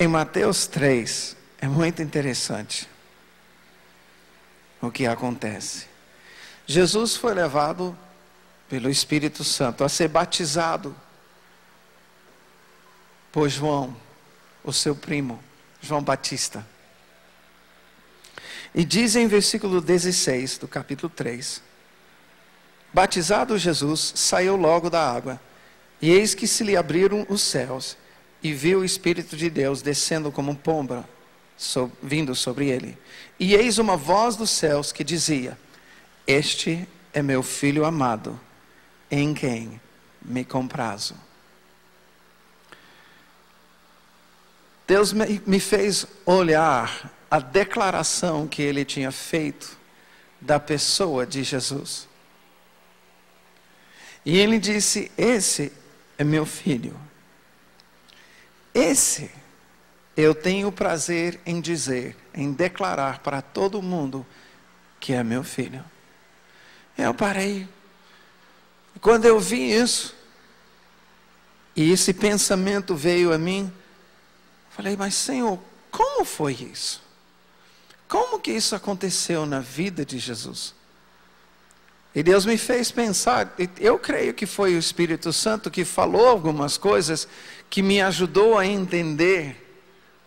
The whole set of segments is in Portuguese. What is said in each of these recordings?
Em Mateus 3, é muito interessante o que acontece. Jesus foi levado pelo Espírito Santo a ser batizado por João, o seu primo, João Batista. E diz em versículo 16 do capítulo 3: batizado Jesus, saiu logo da água, e eis que se lhe abriram os céus, e viu o Espírito de Deus descendo como pomba, vindo sobre ele. E eis uma voz dos céus que dizia: este é meu filho amado, em quem me comprazo. Deus me fez olhar a declaração que ele tinha feito da pessoa de Jesus. E ele disse: esse é meu filho. Esse eu tenho prazer em dizer, em declarar para todo mundo que é meu filho. Eu parei. Quando eu vi isso, e esse pensamento veio a mim, falei: mas Senhor, como foi isso? Como que isso aconteceu na vida de Jesus? E Deus me fez pensar, eu creio que foi o Espírito Santo que falou algumas coisas que me ajudou a entender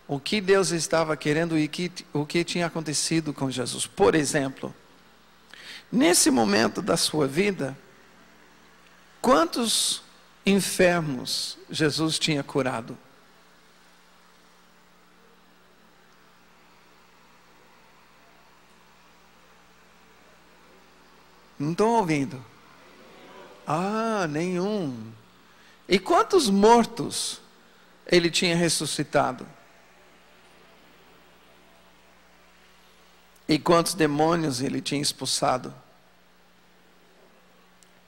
o que Deus estava querendo e o que tinha acontecido com Jesus. Por exemplo, nesse momento da sua vida, quantos enfermos Jesus tinha curado? Não estou ouvindo. Ah, nenhum. E quantos mortos ele tinha ressuscitado? E quantos demônios ele tinha expulsado?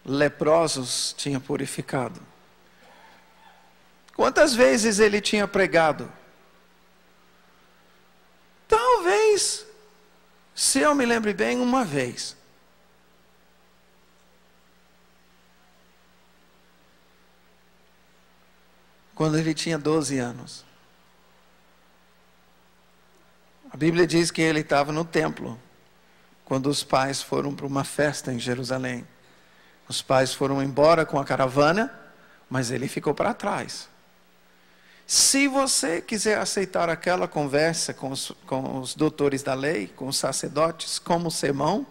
Leprosos tinha purificado? Quantas vezes ele tinha pregado? Talvez, se eu me lembre bem, uma vez. Quando ele tinha 12 anos. A Bíblia diz que ele estava no templo, quando os pais foram para uma festa em Jerusalém. Os pais foram embora com a caravana, mas ele ficou para trás. Se você quiser aceitar aquela conversa com os doutores da lei, com os sacerdotes, como sermão,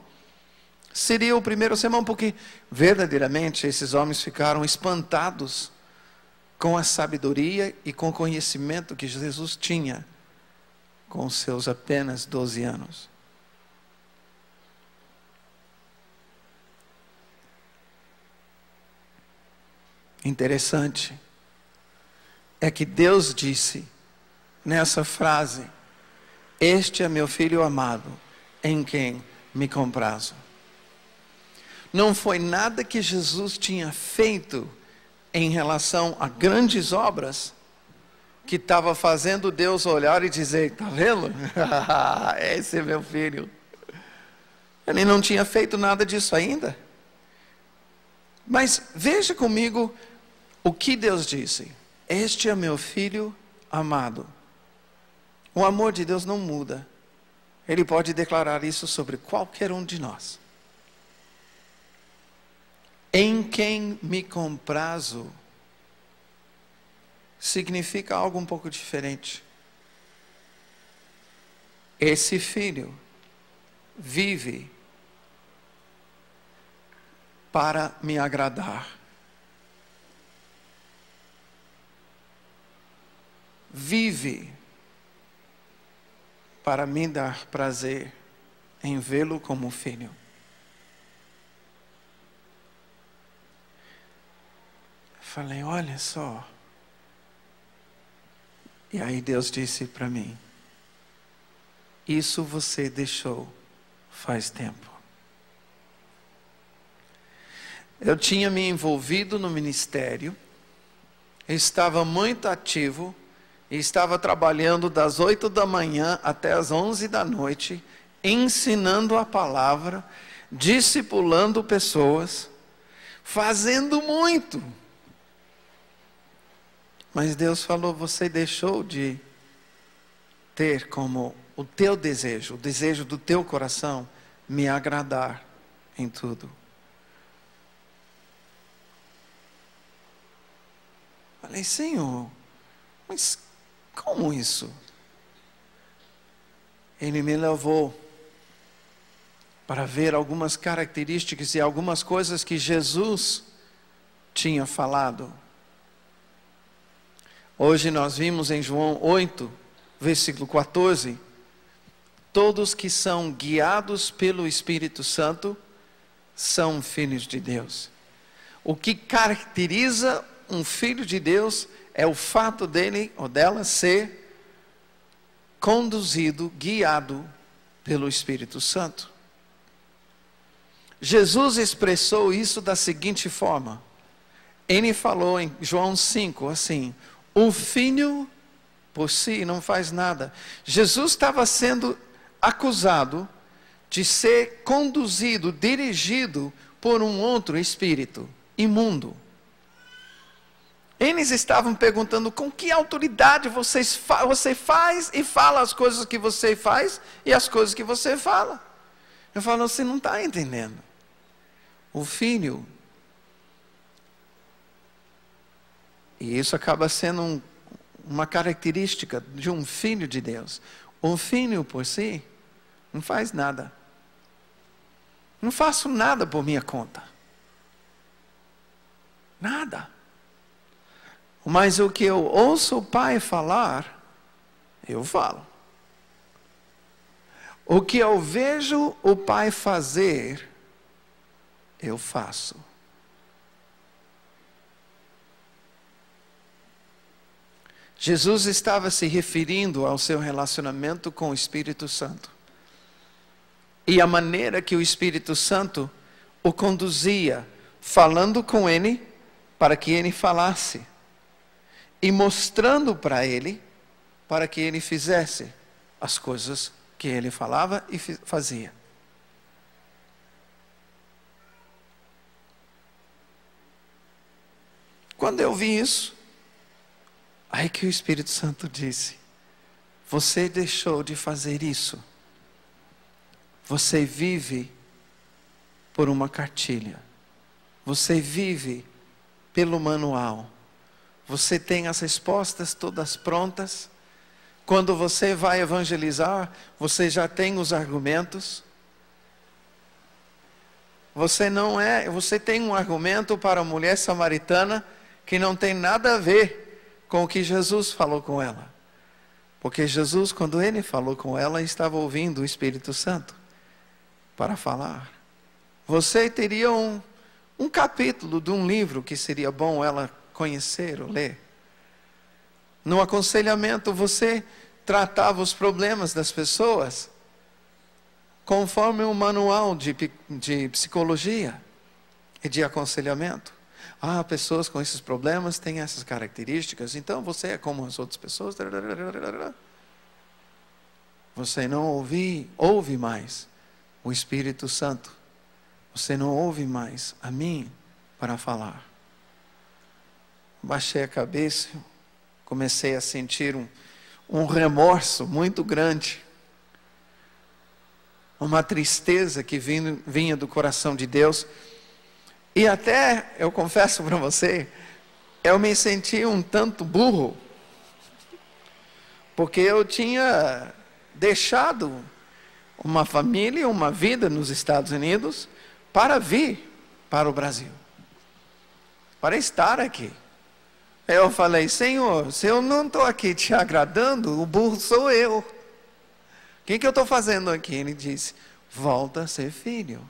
seria o primeiro sermão, porque verdadeiramente esses homens ficaram espantados com a sabedoria e com o conhecimento que Jesus tinha com seus apenas 12 anos. Interessante é que Deus disse nessa frase: este é meu filho amado, em quem me comprazo. Não foi nada que Jesus tinha feito em relação a grandes obras que estava fazendo Deus olhar e dizer: está vendo? Esse é meu filho. Ele não tinha feito nada disso ainda. Mas veja comigo o que Deus disse: este é meu filho amado. O amor de Deus não muda. Ele pode declarar isso sobre qualquer um de nós. Em quem me comprazo significa algo um pouco diferente. Esse filho vive para me agradar. Vive para me dar prazer em vê-lo como filho. Falei: olha só. E aí Deus disse para mim: isso você deixou faz tempo. Eu tinha me envolvido no ministério, estava muito ativo, e estava trabalhando das 8 da manhã até as 11 da noite, ensinando a palavra, discipulando pessoas, fazendo muito. Mas Deus falou: você deixou de ter como o teu desejo, o desejo do teu coração, me agradar em tudo. Falei, Senhor, mas como isso? Ele me levou para ver algumas características e algumas coisas que Jesus tinha falado. Hoje nós vimos em João 8, versículo 14, todos que são guiados pelo Espírito Santo são filhos de Deus. O que caracteriza um filho de Deus é o fato dele ou dela ser conduzido, guiado pelo Espírito Santo. Jesus expressou isso da seguinte forma. Ele falou em João 5, assim, o filho por si não faz nada. Jesus estava sendo acusado de ser conduzido, dirigido por um outro espírito imundo. Eles estavam perguntando com que autoridade você faz e fala as coisas que você faz e as coisas que você fala. Eu falo, você não está entendendo. O filho, e isso acaba sendo uma característica de um filho de Deus. O filho por si não faz nada. Não faço nada por minha conta. Nada. Mas o que eu ouço o Pai falar, eu falo. O que eu vejo o Pai fazer, eu faço. Jesus estava se referindo ao seu relacionamento com o Espírito Santo. E a maneira que o Espírito Santo o conduzia, falando com ele, para que ele falasse. E mostrando para ele, para que ele fizesse as coisas que ele falava e fazia. Quando eu vi isso, aí que o Espírito Santo disse, você deixou de fazer isso. Você vive por uma cartilha. Você vive pelo manual. Você tem as respostas todas prontas. Quando você vai evangelizar, você já tem os argumentos. Você tem um argumento para a mulher samaritana que não tem nada a ver com o que Jesus falou com ela. Porque Jesus, quando ele falou com ela, estava ouvindo o Espírito Santo para falar. Você teria um capítulo de um livro que seria bom ela conhecer ou ler. No aconselhamento, você tratava os problemas das pessoas conforme o manual de psicologia e de aconselhamento. Pessoas com esses problemas têm essas características, então você é como as outras pessoas. Você não ouve mais o Espírito Santo. Você não ouve mais a mim para falar. Baixei a cabeça, comecei a sentir um remorso muito grande. Uma tristeza que vinha do coração de Deus. E até, eu confesso para você, eu me senti um tanto burro. Porque eu tinha deixado uma família, uma vida nos Estados Unidos, para vir para o Brasil. Para estar aqui. Eu falei, Senhor, se eu não estou aqui te agradando, o burro sou eu. O que eu estou fazendo aqui? Ele disse, volta a ser filho.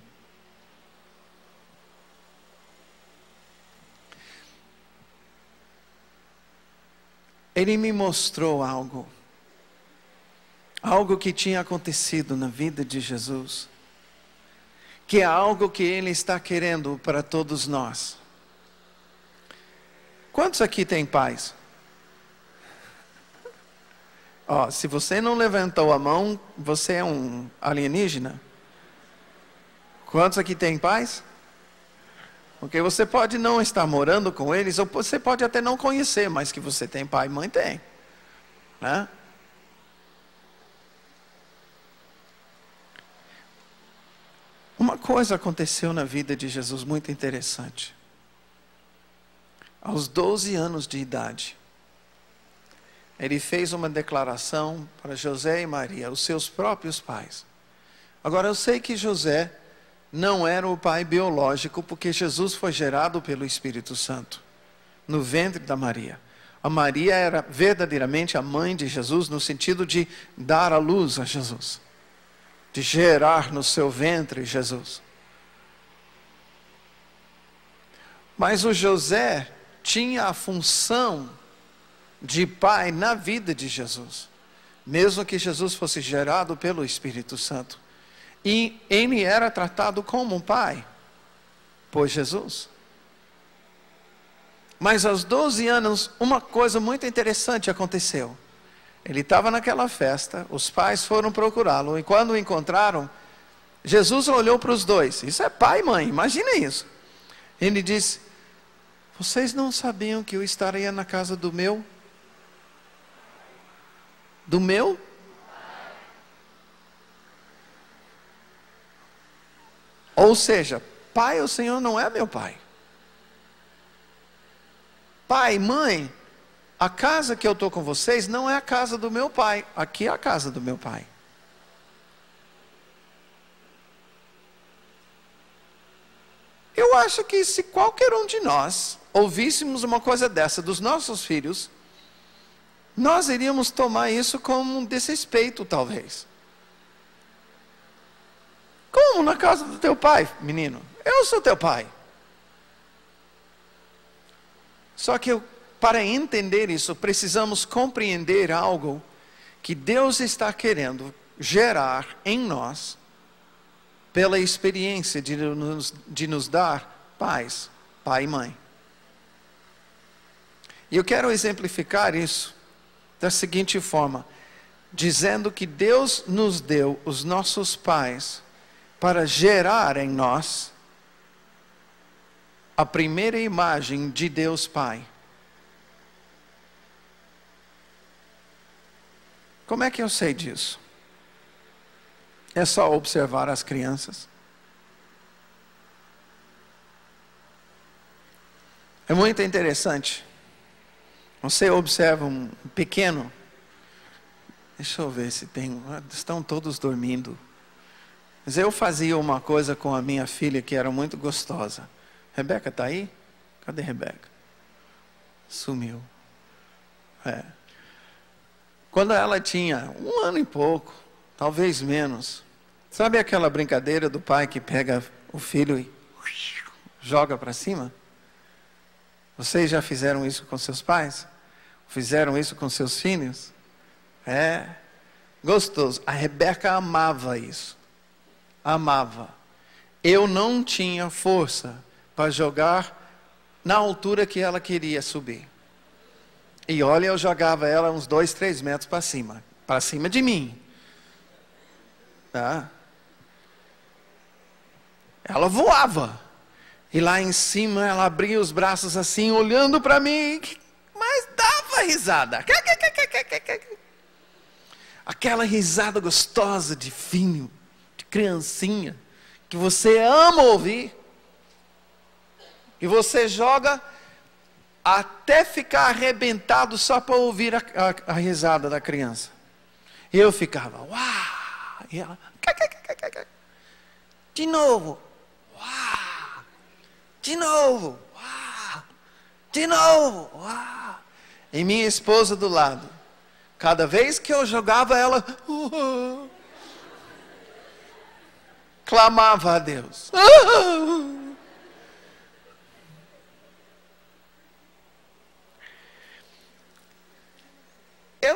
Ele me mostrou algo que tinha acontecido na vida de Jesus, que é algo que Ele está querendo para todos nós. Quantos aqui têm pais? Se você não levantou a mão, você é um alienígena. Quantos aqui têm pais? Porque você pode não estar morando com eles, ou você pode até não conhecer, mas que você tem pai e mãe, tem. Né? coisa aconteceu na vida de Jesus muito interessante. Aos 12 anos de idade, ele fez uma declaração para José e Maria, os seus próprios pais. Agora, eu sei que José não era o pai biológico, porque Jesus foi gerado pelo Espírito Santo, no ventre da Maria. A Maria era verdadeiramente a mãe de Jesus, no sentido de dar à luz a Jesus, de gerar no seu ventre Jesus. Mas o José tinha a função de pai na vida de Jesus, mesmo que Jesus fosse gerado pelo Espírito Santo. E ele era tratado como um pai por Jesus. Mas aos 12 anos, uma coisa muito interessante aconteceu. Ele estava naquela festa, os pais foram procurá-lo, e quando o encontraram, Jesus olhou para os dois. Isso é pai e mãe, imagina isso. Ele disse: vocês não sabiam que eu estaria na casa do meu? Do meu? Ou seja, pai, o Senhor não é meu pai. Pai, mãe, a casa que eu estou com vocês não é a casa do meu pai. Aqui é a casa do meu pai. Eu acho que se qualquer um de nós ouvíssemos uma coisa dessa dos nossos filhos, nós iríamos tomar isso como um desrespeito, talvez. Como na casa do teu pai, menino? Eu sou teu pai. Só que para entender isso, precisamos compreender algo que Deus está querendo gerar em nós, pela experiência de nos dar pais, pai e mãe. E eu quero exemplificar isso da seguinte forma, dizendo que Deus nos deu os nossos pais para gerar em nós a primeira imagem de Deus Pai. Como é que eu sei disso? É só observar as crianças. É muito interessante. Você observa um pequeno. Deixa eu ver se tem. Estão todos dormindo. Mas eu fazia uma coisa com a minha filha que era muito gostosa. Rebeca está aí? Cadê Rebeca? Sumiu. Quando ela tinha 1 ano e pouco, talvez menos. Sabe aquela brincadeira do pai que pega o filho e joga para cima? Vocês já fizeram isso com seus pais? Fizeram isso com seus filhos? É gostoso. A Rebeca amava isso. Amava. Eu não tinha força para jogar na altura que ela queria subir. E olha, eu jogava ela uns 2, 3 metros para cima de mim. Tá? Ela voava. E lá em cima ela abria os braços assim, olhando para mim, mas dava risada. Aquela risada gostosa de filho, de criancinha, que você ama ouvir. E você joga até ficar arrebentado só para ouvir a risada da criança. E eu ficava, uau! E ela, de novo, uau! De novo, uau! De novo, uau! E minha esposa do lado. Cada vez que eu jogava, ela clamava a Deus.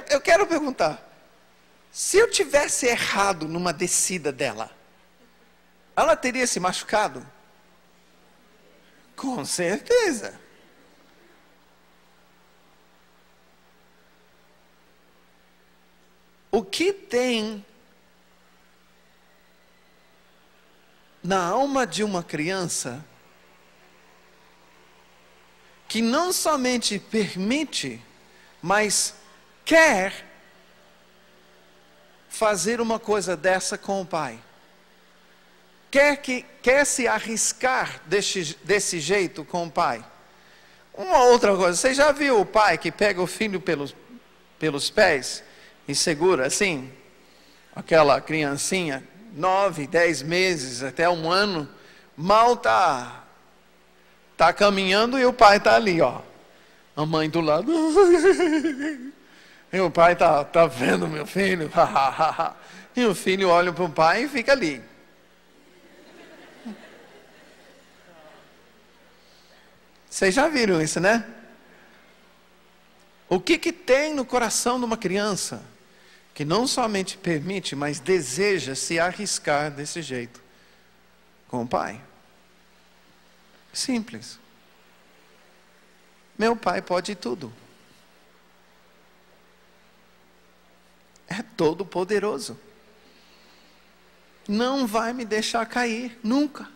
Eu quero perguntar, se eu tivesse errado numa descida dela, ela teria se machucado? Com certeza. O que tem na alma de uma criança que não somente permite, mas quer fazer uma coisa dessa com o pai? quer se arriscar desse jeito com o pai? Uma outra coisa, você já viu o pai que pega o filho pelos pés e segura assim? Aquela criancinha, 9, 10 meses, até 1 ano, mal tá caminhando e o pai está ali, ó. A mãe do lado. E o pai tá vendo meu filho. E o filho olha para o pai e fica ali. Vocês já viram isso, né? O que tem no coração de uma criança que não somente permite, mas deseja se arriscar desse jeito com o pai? Simples. Meu pai pode tudo. É todo poderoso. Não vai me deixar cair, nunca.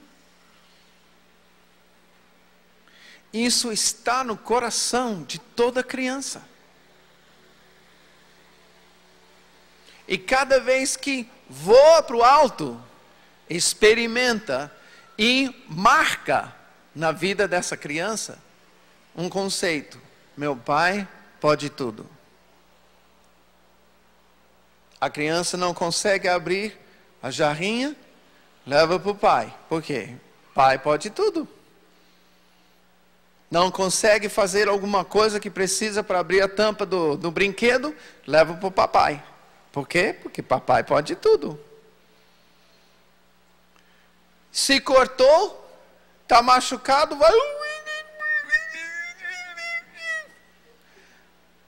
Isso está no coração de toda criança. E cada vez que voa para o alto, experimenta e marca na vida dessa criança um conceito: meu pai pode tudo. A criança não consegue abrir a jarrinha, leva para o pai. Por quê? Pai pode tudo. Não consegue fazer alguma coisa que precisa para abrir a tampa do brinquedo, leva para o papai. Por quê? Porque papai pode tudo. Se cortou, está machucado, vai...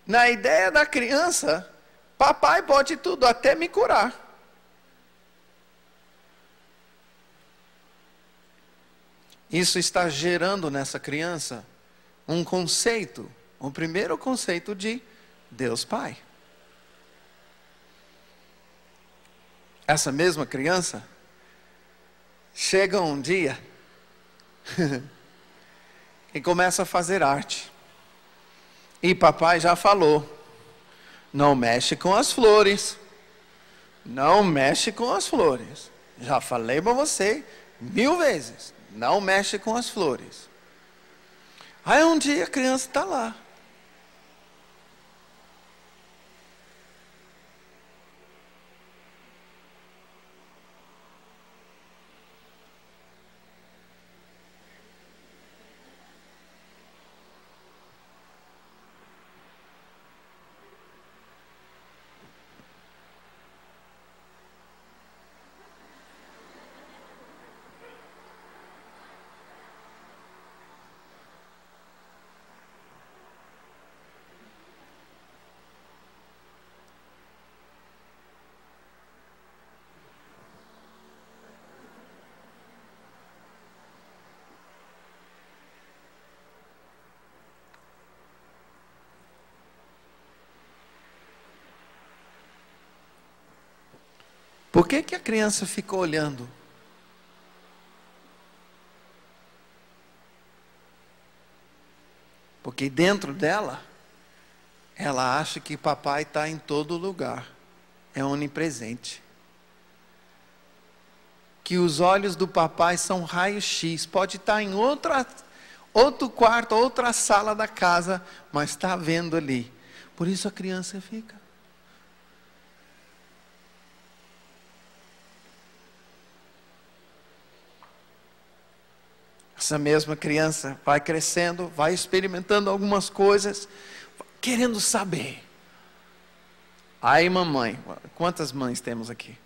Na ideia da criança, papai pode tudo, até me curar. Isso está gerando nessa criança um conceito, o primeiro conceito de Deus Pai. Essa mesma criança chega um dia e começa a fazer arte. E papai já falou: não mexe com as flores. Não mexe com as flores. Já falei para você 1000 vezes. Não mexe com as flores. Aí um dia a criança está lá. Por que a criança fica olhando? Porque dentro dela, ela acha que papai está em todo lugar. É onipresente. Que os olhos do papai são raio-x. Pode estar em outro quarto, outra sala da casa, mas está vendo ali. Por isso a criança fica. Essa mesma criança vai crescendo, vai experimentando algumas coisas, querendo saber. Aí mamãe, quantas mães temos aqui?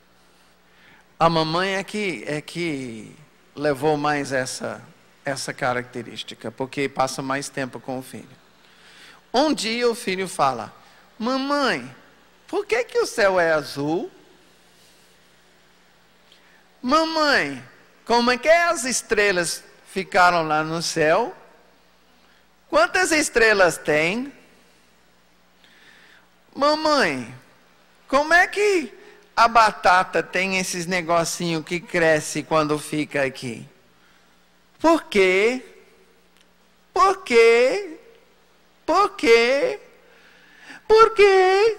A mamãe é que levou mais essa característica, porque passa mais tempo com o filho. Um dia o filho fala: mamãe, por que o céu é azul? Mamãe, como é que as estrelas ficaram lá no céu? Quantas estrelas tem? Mamãe, como é que a batata tem esses negocinhos que cresce quando fica aqui? Por quê? Por quê? Por quê? Por quê?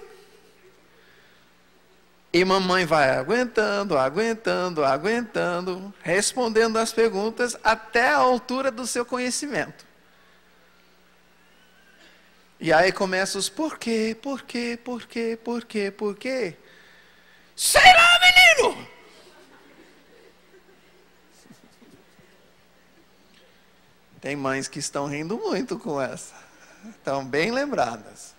E mamãe vai aguentando, respondendo as perguntas até a altura do seu conhecimento. E aí começa os por quê? Sei lá, menino! Tem mães que estão rindo muito com essa. Estão bem lembradas.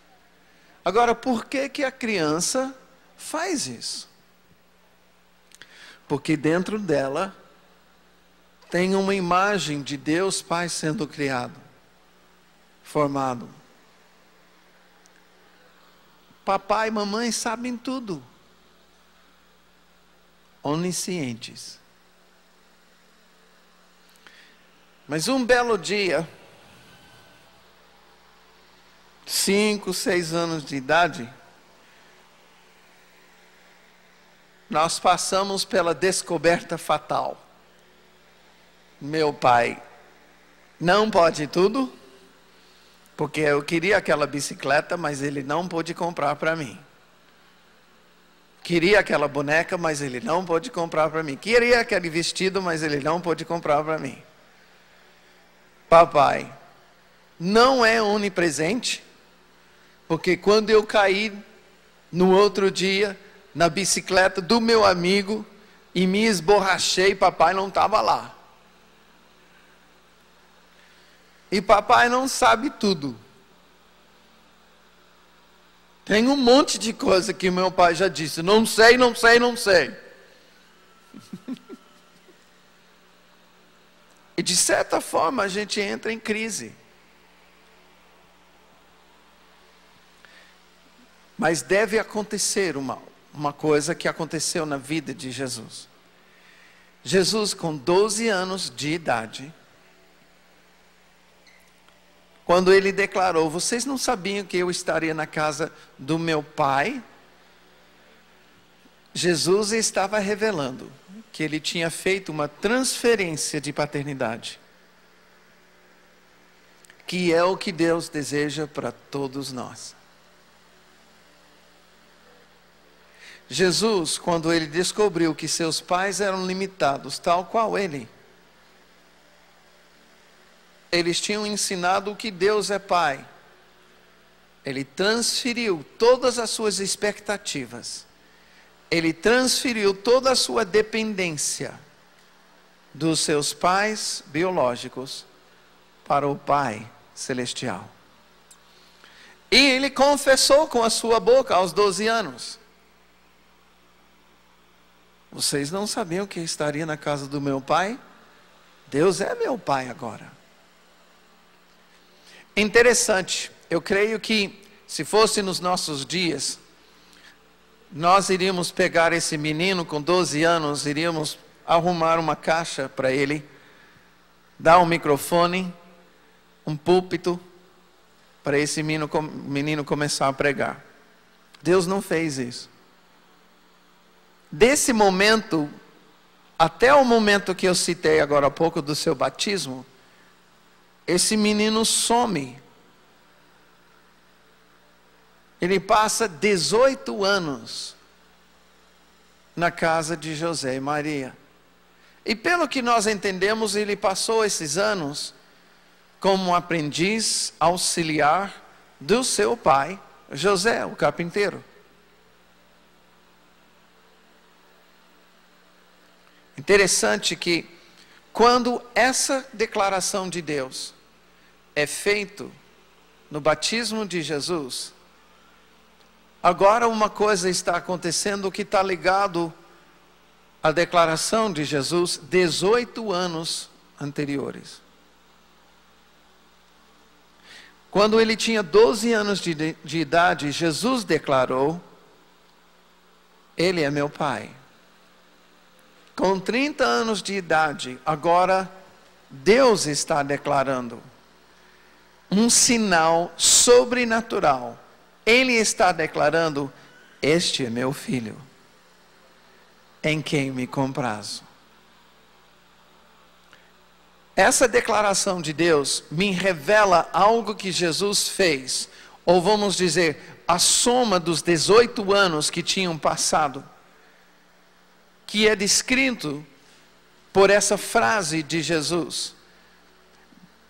Agora, por que a criança faz isso? Porque dentro dela tem uma imagem de Deus Pai sendo criado, formado. Papai e mamãe sabem tudo. Oniscientes. Mas um belo dia, 5, 6 anos de idade, nós passamos pela descoberta fatal. Meu pai não pode tudo, porque eu queria aquela bicicleta, mas ele não pôde comprar para mim. Queria aquela boneca, mas ele não pôde comprar para mim. Queria aquele vestido, mas ele não pôde comprar para mim. Papai não é onipresente, porque quando eu caí no outro dia na bicicleta do meu amigo e me esborrachei, papai não estava lá. E papai não sabe tudo. Tem um monte de coisa que meu pai já disse. Não sei. E de certa forma a gente entra em crise. Mas deve acontecer uma coisa que aconteceu na vida de Jesus. Jesus, com 12 anos de idade, quando ele declarou: vocês não sabiam que eu estaria na casa do meu pai? Jesus estava revelando que ele tinha feito uma transferência de paternidade, que é o que Deus deseja para todos nós. Jesus, quando ele descobriu que seus pais eram limitados, tal qual ele, eles tinham ensinado o que Deus é Pai. Ele transferiu todas as suas expectativas. Ele transferiu toda a sua dependência dos seus pais biológicos para o Pai Celestial. E ele confessou com a sua boca aos 12 anos: vocês não sabiam que eu estaria na casa do meu pai? Deus é meu pai agora. Interessante, eu creio que se fosse nos nossos dias, nós iríamos pegar esse menino com 12 anos, iríamos arrumar uma caixa para ele, dar um microfone, um púlpito, para esse menino começar a pregar. Deus não fez isso. Desse momento, até o momento que eu citei agora há pouco do seu batismo, esse menino some. Ele passa 18 anos na casa de José e Maria. E pelo que nós entendemos, ele passou esses anos como aprendiz auxiliar do seu pai, José, o carpinteiro. Interessante que quando essa declaração de Deus é feita no batismo de Jesus, agora uma coisa está acontecendo que está ligado à declaração de Jesus 18 anos anteriores. Quando ele tinha 12 anos de idade, Jesus declarou: Ele é meu Pai. Com 30 anos de idade, agora Deus está declarando um sinal sobrenatural. Ele está declarando: este é meu filho, em quem me comprazo. Essa declaração de Deus me revela algo que Jesus fez, ou vamos dizer, a soma dos 18 anos que tinham passado que é descrito por essa frase de Jesus.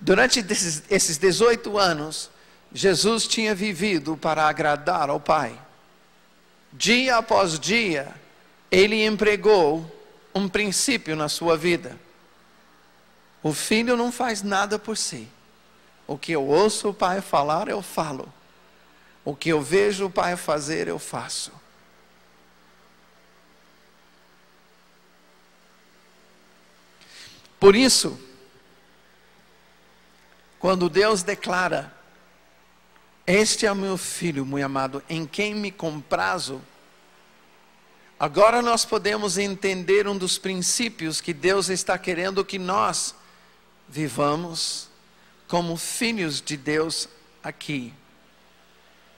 Durante esses 18 anos, Jesus tinha vivido para agradar ao Pai. Dia após dia, Ele empregou um princípio na sua vida. O filho não faz nada por si. O que eu ouço o Pai falar, eu falo. O que eu vejo o Pai fazer, eu faço. Por isso, quando Deus declara: este é o meu filho muito amado, em quem me comprazo, agora nós podemos entender um dos princípios que Deus está querendo que nós vivamos como filhos de Deus aqui.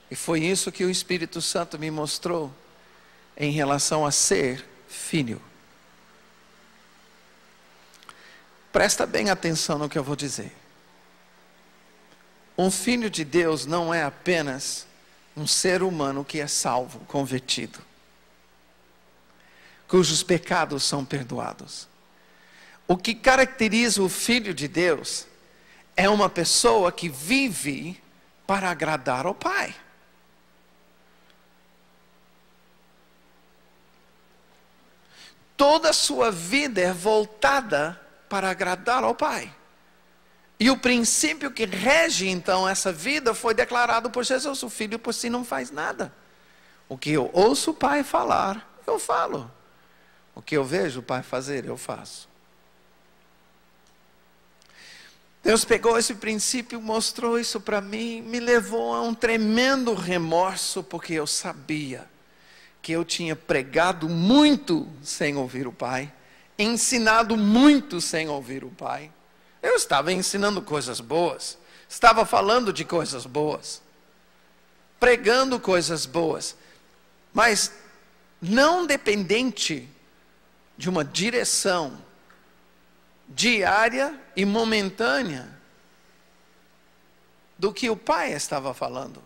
E foi isso que o Espírito Santo me mostrou em relação a ser filho. Presta bem atenção no que eu vou dizer. Um filho de Deus não é apenas um ser humano que é salvo, convertido, cujos pecados são perdoados. O que caracteriza o filho de Deus é uma pessoa que vive para agradar ao Pai. Toda a sua vida é voltada para agradar ao Pai. E o princípio que rege então essa vida foi declarado por Jesus. O filho por si não faz nada. O que eu ouço o Pai falar, eu falo. O que eu vejo o Pai fazer, eu faço. Deus pegou esse princípio, mostrou isso para mim, me levou a um tremendo remorso, porque eu sabia que eu tinha pregado muito sem ouvir o Pai, ensinado muito sem ouvir o Pai. Eu estava ensinando coisas boas, estava falando de coisas boas, pregando coisas boas, mas não dependente de uma direção diária e momentânea do que o Pai estava falando,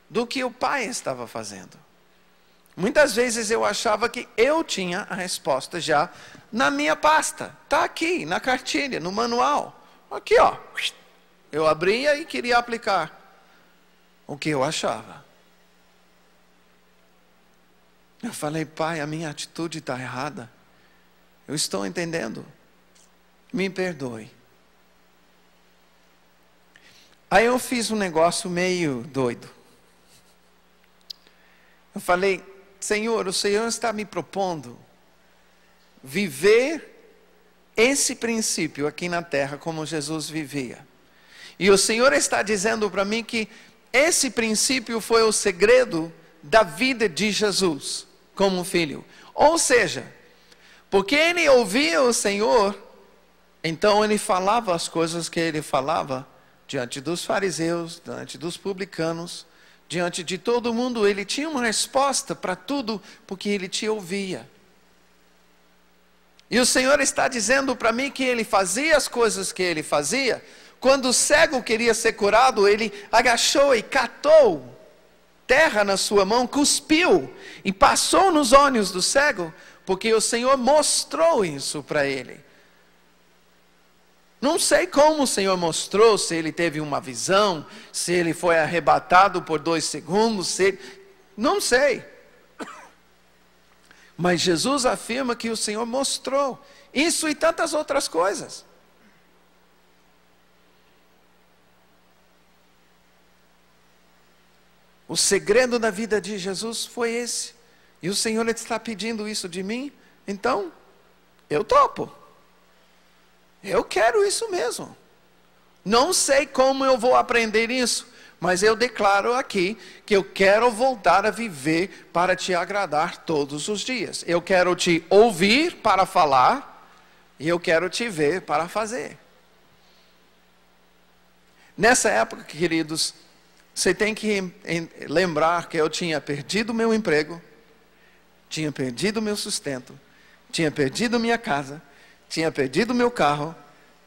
do que o Pai estava fazendo. Muitas vezes eu achava que eu tinha a resposta já na minha pasta. Está aqui, na cartilha, no manual. Aqui, ó. Eu abria e queria aplicar o que eu achava. Eu falei: Pai, a minha atitude está errada. Eu estou entendendo. Me perdoe. Aí eu fiz um negócio meio doido. Eu falei: Senhor, o Senhor está me propondo viver esse princípio aqui na terra como Jesus vivia. E o Senhor está dizendo para mim que esse princípio foi o segredo da vida de Jesus como filho. Ou seja, porque ele ouvia o Senhor, então ele falava as coisas que ele falava diante dos fariseus, diante dos publicanos, diante de todo mundo. Ele tinha uma resposta para tudo, porque ele te ouvia. E o Senhor está dizendo para mim que ele fazia as coisas que ele fazia. Quando o cego queria ser curado, ele agachou e catou terra na sua mão, cuspiu e passou nos olhos do cego, porque o Senhor mostrou isso para ele. Não sei como o Senhor mostrou, se ele teve uma visão, se ele foi arrebatado por 2 segundos, não sei. Mas Jesus afirma que o Senhor mostrou isso e tantas outras coisas. O segredo da vida de Jesus foi esse. E o Senhor está pedindo isso de mim, então eu topo. Eu quero isso mesmo. Não sei como eu vou aprender isso, mas eu declaro aqui que eu quero voltar a viver para te agradar todos os dias. Eu quero te ouvir para falar e eu quero te ver para fazer. Nessa época, queridos, você tem que lembrar que eu tinha perdido meu emprego, tinha perdido meu sustento, tinha perdido minha casa, tinha perdido meu carro,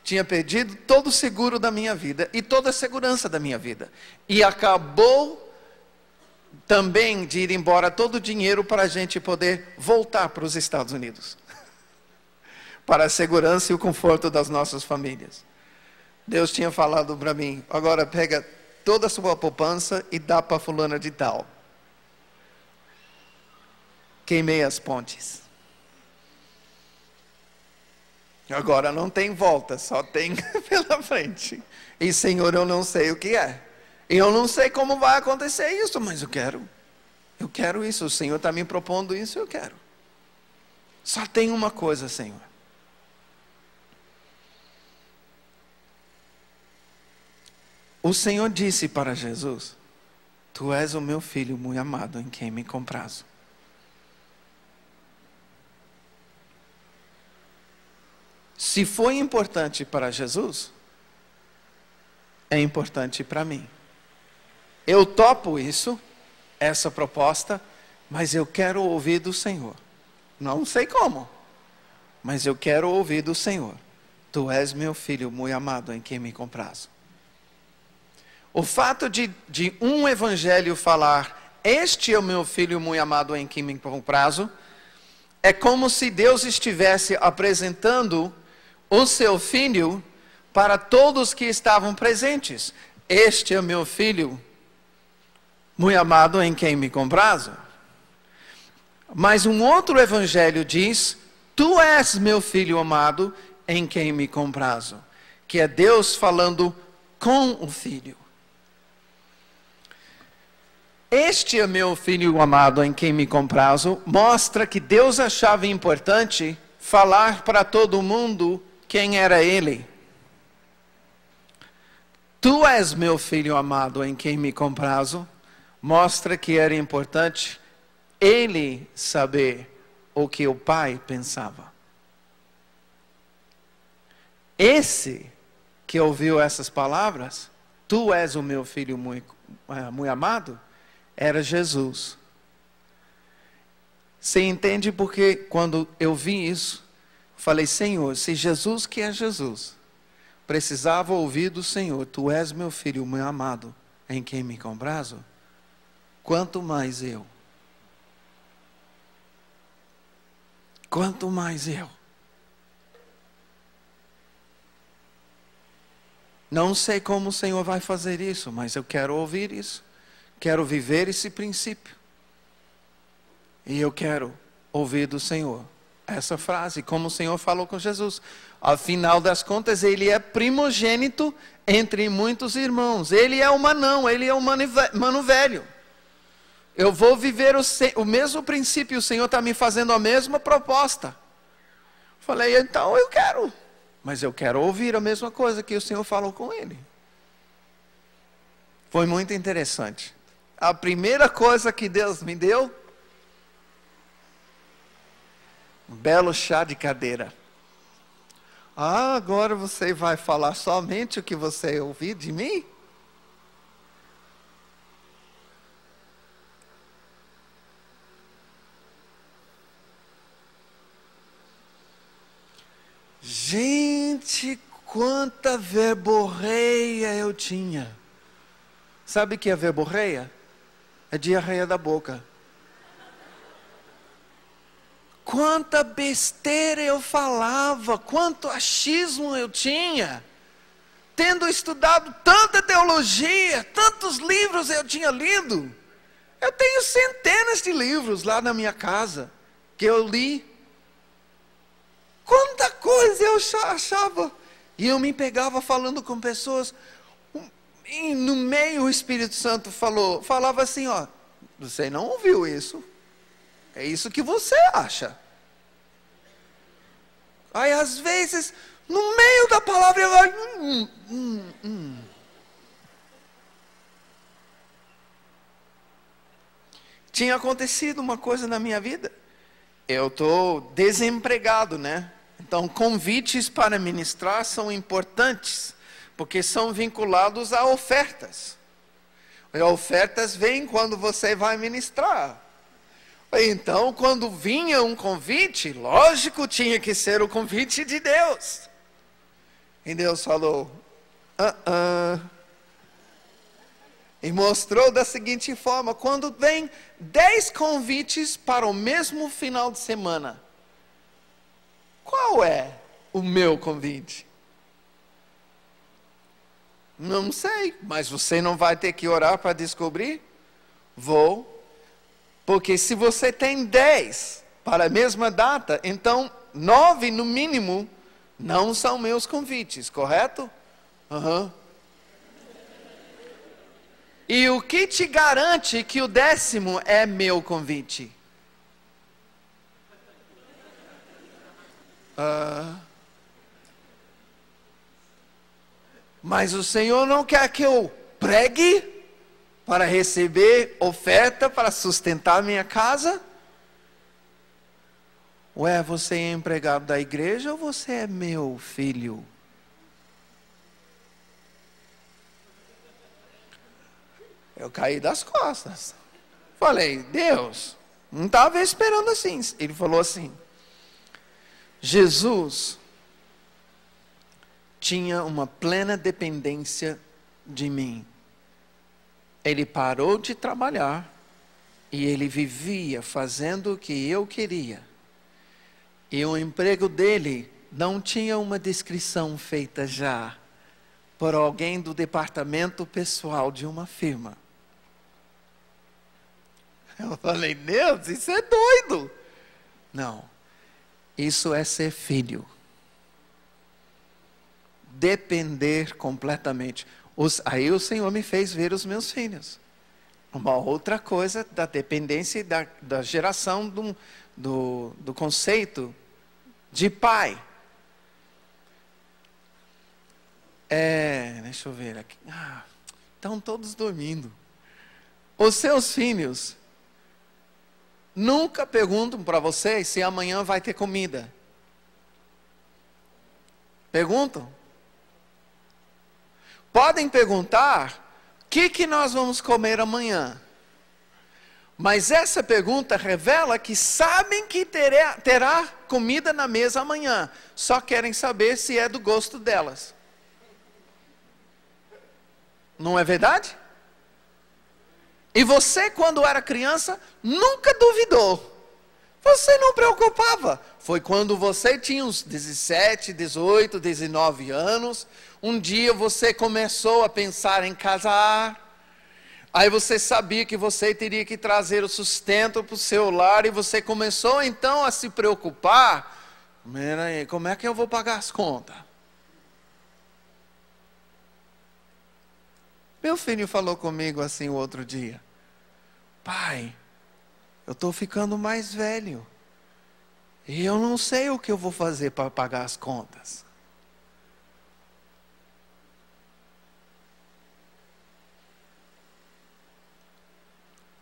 tinha perdido todo o seguro da minha vida e toda a segurança da minha vida. E acabou também de ir embora todo o dinheiro para a gente poder voltar para os Estados Unidos. para a segurança e o conforto das nossas famílias. Deus tinha falado para mim, agora pega toda a sua poupança e dá para fulana de tal. Queimei as pontes. Agora não tem volta, só tem pela frente. E Senhor, eu não sei o que é. Eu não sei como vai acontecer isso, mas eu quero. Eu quero isso, o Senhor está me propondo isso, eu quero. Só tem uma coisa, Senhor. O Senhor disse para Jesus, Tu és o meu filho muito amado, em quem me comprazo. Se foi importante para Jesus, é importante para mim. Eu topo isso, essa proposta, mas eu quero ouvir do Senhor. Não sei como, mas eu quero ouvir do Senhor. Tu és meu filho muito amado, em quem me comprazo. O fato de um evangelho falar, este é o meu filho muito amado, em quem me comprazo, é como se Deus estivesse apresentando o seu filho para todos que estavam presentes. Este é meu filho muito amado, em quem me comprazo. Mas um outro evangelho diz, Tu és meu filho amado, em quem me comprazo. Que é Deus falando com o filho. Este é meu filho amado, em quem me comprazo, mostra que Deus achava importante falar para todo mundo quem era Ele. Tu és meu filho amado, em quem me comprazo, mostra que era importante Ele saber o que o Pai pensava. Esse que ouviu essas palavras, Tu és o meu filho muito amado, era Jesus. Você entende porque quando eu vi isso, falei, Senhor, se Jesus que é Jesus, precisava ouvir do Senhor, Tu és meu filho muito amado, em quem me comprazo, quanto mais eu. Quanto mais eu. Não sei como o Senhor vai fazer isso, mas eu quero ouvir isso. Quero viver esse princípio. E eu quero ouvir do Senhor essa frase, como o Senhor falou com Jesus. Afinal das contas, Ele é primogênito entre muitos irmãos. Ele é o manão, Ele é o mano velho. Eu vou viver o mesmo princípio, o Senhor está me fazendo a mesma proposta. Falei, então eu quero. Mas eu quero ouvir a mesma coisa que o Senhor falou com ele. Foi muito interessante. A primeira coisa que Deus me deu, um belo chá de cadeira. Ah, agora você vai falar somente o que você ouviu de mim? Gente, quanta verborreia eu tinha. Sabe o que é verborreia? É diarreia da boca. Quanta besteira eu falava, quanto achismo eu tinha. Tendo estudado tanta teologia, tantos livros eu tinha lido. Eu tenho centenas de livros lá na minha casa, que eu li. Quanta coisa eu achava. E eu me pegava falando com pessoas. E no meio o Espírito Santo falava assim, ó. Você não ouviu isso. É isso que você acha. Aí às vezes, no meio da palavra, eu... Tinha acontecido uma coisa na minha vida. Eu estou desempregado, né? Então, convites para ministrar são importantes, porque são vinculados a ofertas. E ofertas vêm quando você vai ministrar. Então, quando vinha um convite, lógico, tinha que ser o convite de Deus. E Deus falou, E mostrou da seguinte forma, quando vem 10 convites para o mesmo final de semana, qual é o meu convite? Não sei, mas você não vai ter que orar para descobrir? Vou. Porque se você tem 10 para a mesma data, então 9 no mínimo não são meus convites, correto? Uhum. E o que te garante que o 10º é meu convite? Mas o Senhor não quer que eu pregue para receber oferta para sustentar minha casa? Ué, você é empregado da igreja ou você é meu filho? Eu caí das costas. Falei, Deus, não estava esperando assim. Ele falou assim, Jesus tinha uma plena dependência de mim. Ele parou de trabalhar e ele vivia fazendo o que eu queria. E o emprego dele não tinha uma descrição feita já por alguém do departamento pessoal de uma firma. Eu falei, Deus, isso é doido. Não, isso é ser filho. Depender completamente. Aí o Senhor me fez ver os meus filhos. Uma outra coisa da dependência e da geração do conceito de pai. Deixa eu ver aqui. Estão todos dormindo. Os seus filhos nunca perguntam para vocês se amanhã vai ter comida. Perguntam? Podem perguntar, o que nós vamos comer amanhã? Mas essa pergunta revela que sabem que terá comida na mesa amanhã. Só querem saber se é do gosto delas. Não é verdade? E você, quando era criança, nunca duvidou. Você não preocupava. Foi quando você tinha uns 17, 18, 19 anos. Um dia você começou a pensar em casar. Aí você sabia que você teria que trazer o sustento para o seu lar. E você começou então a se preocupar. Peraí, como é que eu vou pagar as contas? Meu filho falou comigo assim o outro dia. Pai, eu estou ficando mais velho. E eu não sei o que eu vou fazer para pagar as contas.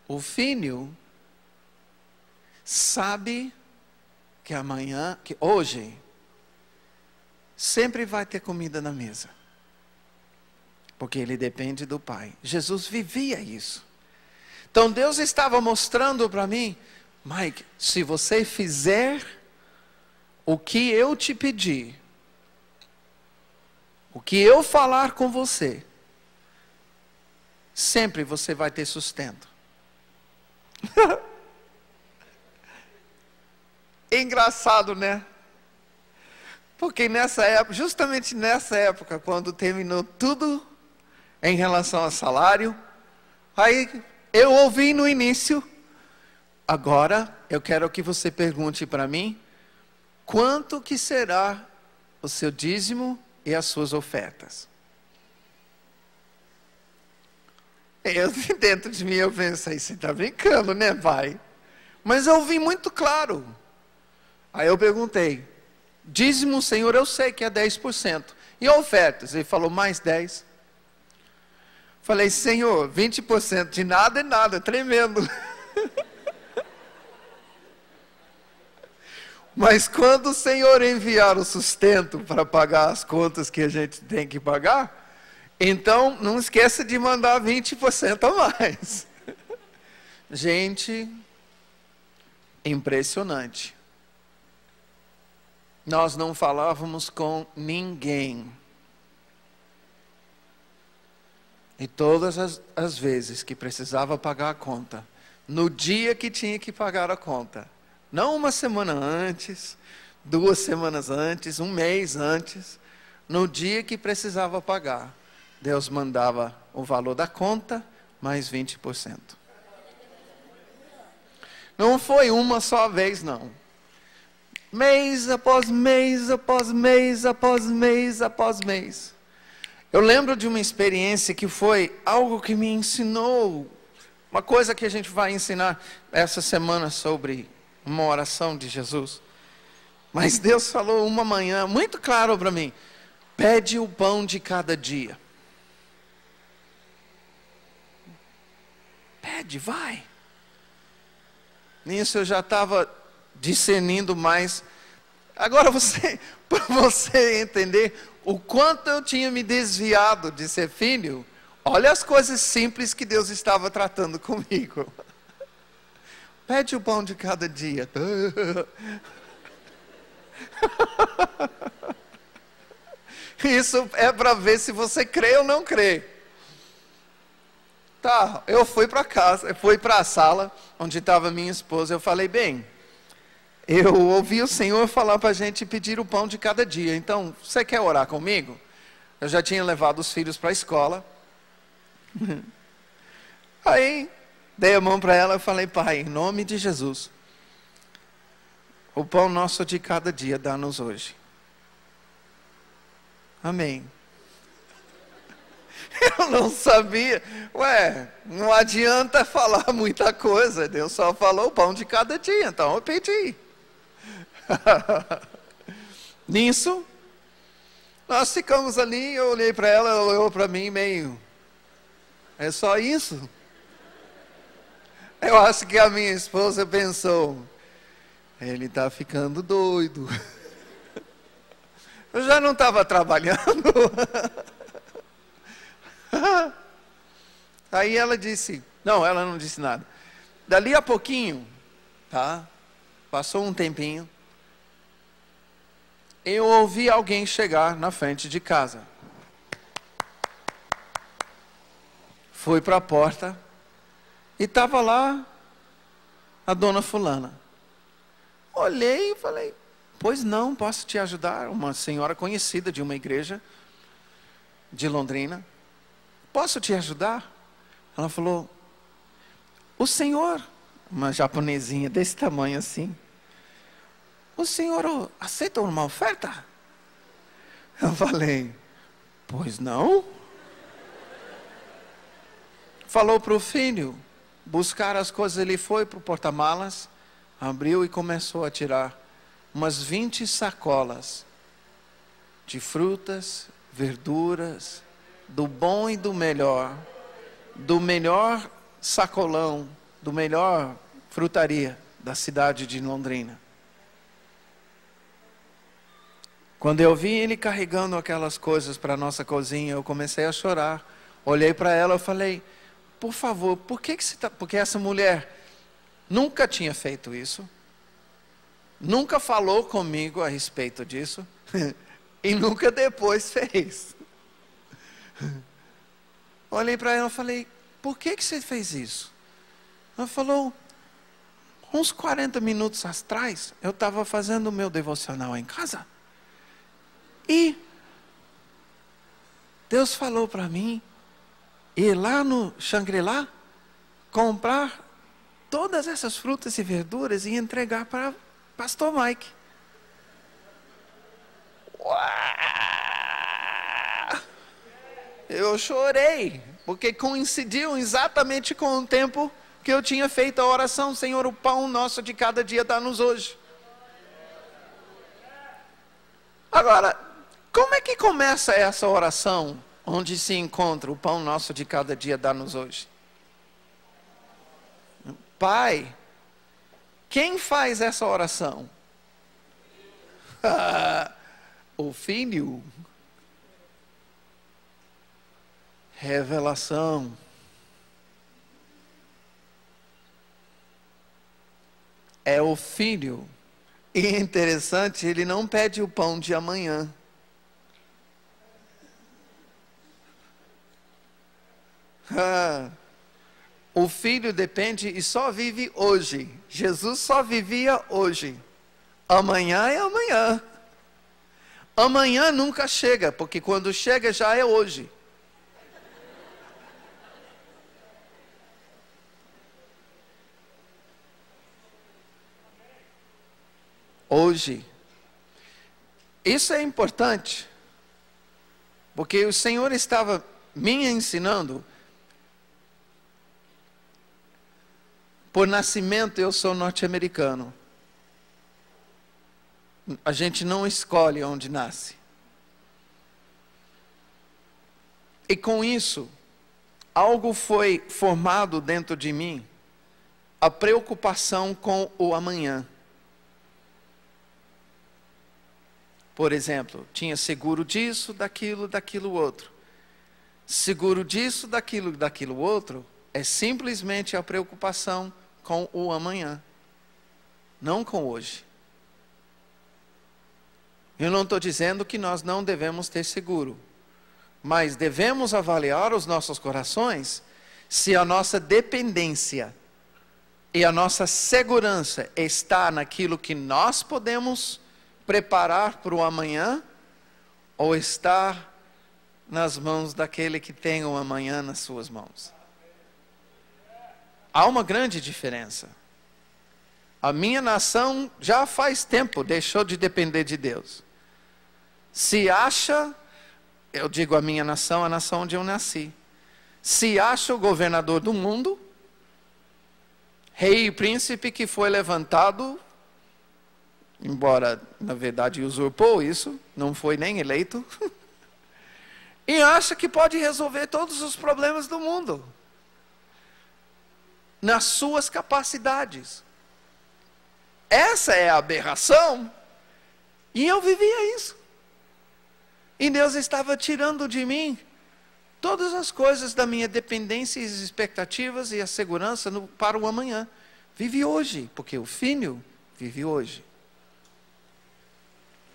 O filho sabe que amanhã, que hoje, sempre vai ter comida na mesa. Porque ele depende do pai. Jesus vivia isso. Então Deus estava mostrando para mim, Mike, se você fizer o que eu te pedir, o que eu falar com você, sempre você vai ter sustento. Engraçado, né? Porque nessa época, justamente nessa época, quando terminou tudo em relação ao salário, aí eu ouvi no início, agora eu quero que você pergunte para mim, quanto que será o seu dízimo e as suas ofertas? Eu, dentro de mim, eu pensei, você está brincando, né, pai? Mas eu ouvi muito claro. Aí eu perguntei, dízimo, Senhor, eu sei que é 10%. E ofertas? Ele falou, mais 10%. Falei, Senhor, 20% de nada é nada, é tremendo. Mas quando o Senhor enviar o sustento para pagar as contas que a gente tem que pagar, então não esqueça de mandar 20% a mais. Gente, impressionante. Nós não falávamos com ninguém. E todas as vezes que precisava pagar a conta, no dia que tinha que pagar a conta, não uma semana antes, 2 semanas antes, um mês antes, no dia que precisava pagar, Deus mandava o valor da conta mais 20%. Não foi uma só vez, não. Mês após mês, após mês, após mês, após mês. Eu lembro de uma experiência que foi algo que me ensinou, uma coisa que a gente vai ensinar essa semana sobre uma oração de Jesus. Mas Deus falou uma manhã, muito claro para mim, pede o pão de cada dia. Pede, vai. Nisso eu já estava discernindo mais. Agora para você entender o quanto eu tinha me desviado de ser filho, olha as coisas simples que Deus estava tratando comigo. Pede o pão de cada dia. Isso é para ver se você crê ou não crê. Tá, eu fui para casa, fui para a sala onde estava minha esposa. Eu falei, bem, eu ouvi o Senhor falar para a gente pedir o pão de cada dia. Então, você quer orar comigo? Eu já tinha levado os filhos para a escola. Aí, dei a mão para ela e falei, Pai, em nome de Jesus, o pão nosso de cada dia dá-nos hoje. Amém. Eu não sabia. Não adianta falar muita coisa. Deus só falou o pão de cada dia. Então eu pedi. Nisso, nós ficamos ali. Eu olhei para ela, ela olhou para mim meio. É só isso? Eu acho que a minha esposa pensou. Ele está ficando doido. Eu já não estava trabalhando. Aí ela disse, não, ela não disse nada. Dali a pouquinho, tá? Passou um tempinho. Eu ouvi alguém chegar na frente de casa. Fui para a porta e estava lá a dona fulana. Olhei e falei, pois não, posso te ajudar? Uma senhora conhecida de uma igreja de Londrina. Posso te ajudar? Ela falou, o senhor, uma japonesinha desse tamanho assim, o senhor aceita uma oferta? Eu falei, pois não. Falou para o filho buscar as coisas. Ele foi para o porta-malas, abriu e começou a tirar umas 20 sacolas de frutas, verduras, do bom e do melhor sacolão, do melhor frutaria da cidade de Londrina. Quando eu vi ele carregando aquelas coisas para a nossa cozinha, eu comecei a chorar. Olhei para ela e falei, por favor, por que você está... Porque essa mulher nunca tinha feito isso, nunca falou comigo a respeito disso, e nunca depois fez. Olhei para ela e falei, por que você fez isso? Ela falou, uns 40 minutos atrás, eu estava fazendo o meu devocional em casa, e Deus falou para mim, ir lá no Shangri-La, comprar todas essas frutas e verduras e entregar para Pastor Mike. Uau! Eu chorei, porque coincidiu exatamente com o tempo que eu tinha feito a oração, Senhor, o pão nosso de cada dia dá-nos hoje. Agora, como é que começa essa oração, onde se encontra o pão nosso de cada dia dá-nos hoje? Pai, quem faz essa oração? O Filho. Revelação. É o Filho. E é interessante, ele não pede o pão de amanhã. O Filho depende e só vive hoje. Jesus só vivia hoje. Amanhã é amanhã. Amanhã nunca chega, porque quando chega já é hoje. Hoje. Isso é importante, porque o Senhor estava me ensinando. Por nascimento eu sou norte-americano. A gente não escolhe onde nasce. E com isso, algo foi formado dentro de mim, a preocupação com o amanhã. Por exemplo, tinha seguro disso, daquilo outro. Seguro disso, daquilo outro, é simplesmente a preocupação com o amanhã, não com hoje. Eu não estou dizendo que nós não devemos ter seguro, mas devemos avaliar os nossos corações se a nossa dependência e a nossa segurança está naquilo que nós podemos preparar para o amanhã, ou está nas mãos daquele que tem o amanhã nas suas mãos. Há uma grande diferença. A minha nação já faz tempo deixou de depender de Deus. Se acha, eu digo a minha nação, a nação onde eu nasci, se acha o governador do mundo, rei e príncipe que foi levantado, embora na verdade usurpou isso, não foi nem eleito, e acha que pode resolver todos os problemas do mundo, nas suas capacidades. Essa é a aberração, e eu vivia isso. E Deus estava tirando de mim todas as coisas da minha dependência e as expectativas e a segurança para o amanhã. Vive hoje, porque o filho vive hoje.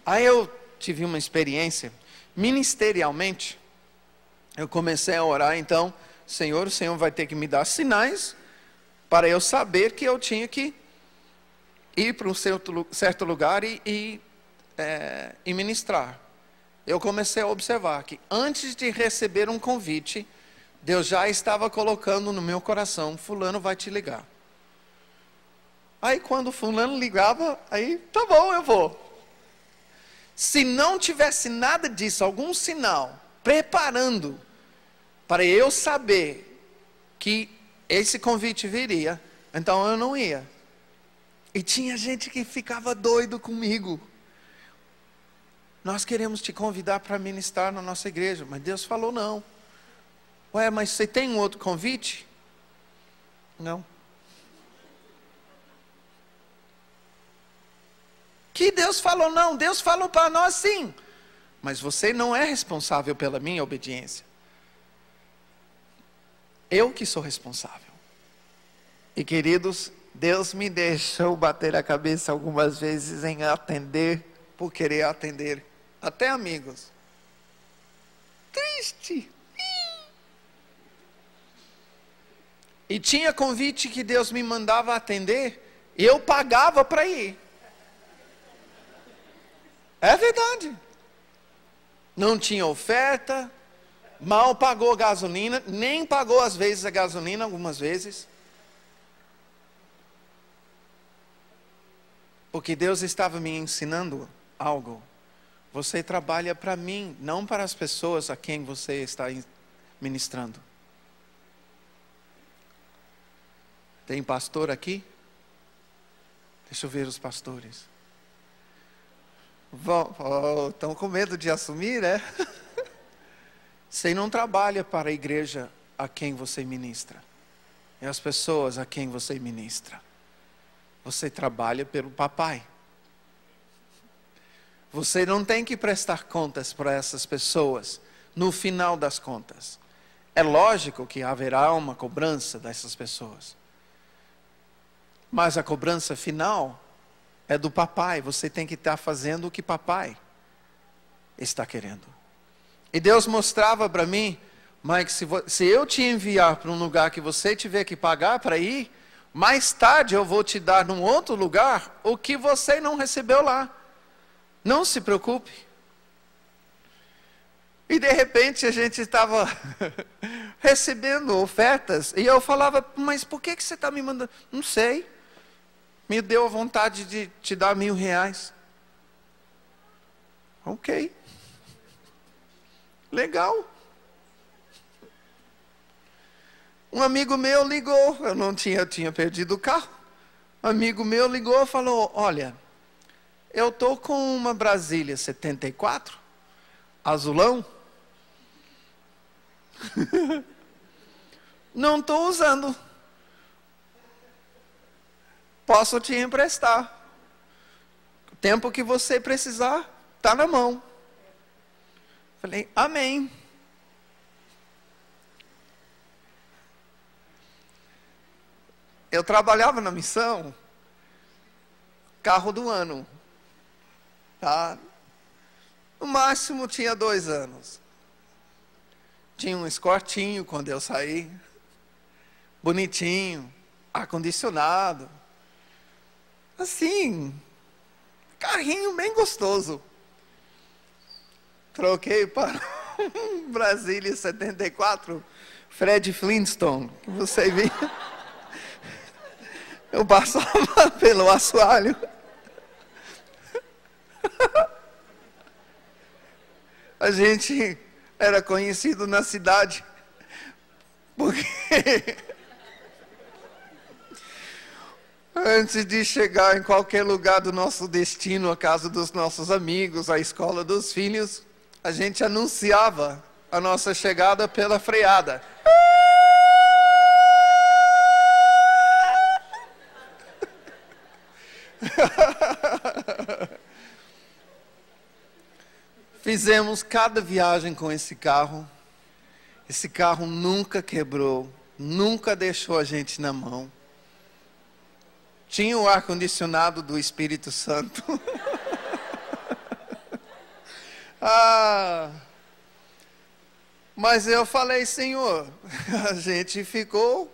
Aí eu tive uma experiência, ministerialmente, eu comecei a orar, então, Senhor, o Senhor vai ter que me dar sinais para eu saber que eu tinha que ir para um certo lugar e ministrar. Eu comecei a observar que antes de receber um convite, Deus já estava colocando no meu coração, fulano vai te ligar. Aí quando fulano ligava, aí tá bom, eu vou. Se não tivesse nada disso, algum sinal, preparando, para eu saber que esse convite viria, então eu não ia. E tinha gente que ficava doido comigo. Nós queremos te convidar para ministrar na nossa igreja, mas Deus falou não. Ué, mas você tem um outro convite? Não. Que Deus falou não? Deus falou para nós sim. Mas você não é responsável pela minha obediência. Eu que sou responsável. E queridos, Deus me deixou bater a cabeça algumas vezes em atender, por querer atender. Até amigos. Triste. E tinha convite que Deus me mandava atender, e eu pagava para ir. É verdade. Não tinha oferta, mal pagou a gasolina, nem pagou às vezes a gasolina, algumas vezes. Porque Deus estava me ensinando algo. Você trabalha para mim, não para as pessoas a quem você está ministrando. Tem pastor aqui? Deixa eu ver os pastores. Estão com medo de assumir, né? Você não trabalha para a igreja a quem você ministra. É as pessoas a quem você ministra. Você trabalha pelo papai. Você não tem que prestar contas para essas pessoas no final das contas. É lógico que haverá uma cobrança dessas pessoas. Mas a cobrança final é do papai. Você tem que estar fazendo o que papai está querendo. E Deus mostrava para mim, Mike, se eu te enviar para um lugar que você tiver que pagar para ir, Mais tarde eu vou te dar num outro lugar o que você não recebeu lá. Não se preocupe. E de repente a gente estava recebendo ofertas. E eu falava, mas por que você está me mandando? Não sei. Me deu a vontade de te dar R$1.000. Ok. Legal. Um amigo meu ligou, eu tinha perdido o carro. Um amigo meu ligou e falou, olha, eu estou com uma Brasília 74, azulão. Não estou usando. Posso te emprestar. O tempo que você precisar, está na mão. Falei, amém. Eu trabalhava na missão, carro do ano, tá? No máximo tinha 2 anos. Tinha um escortinho quando eu saí, bonitinho, ar-condicionado, assim, carrinho bem gostoso. Troquei para um Brasília 74, Fred Flintstone, que você viu. Eu passava pelo assoalho. A gente era conhecido na cidade porque antes de chegar em qualquer lugar do nosso destino, a casa dos nossos amigos, a escola dos filhos, a gente anunciava a nossa chegada pela freada. Fizemos cada viagem com esse carro. Esse carro nunca quebrou, nunca deixou a gente na mão. Tinha o ar-condicionado do Espírito Santo. Mas eu falei, Senhor, a gente ficou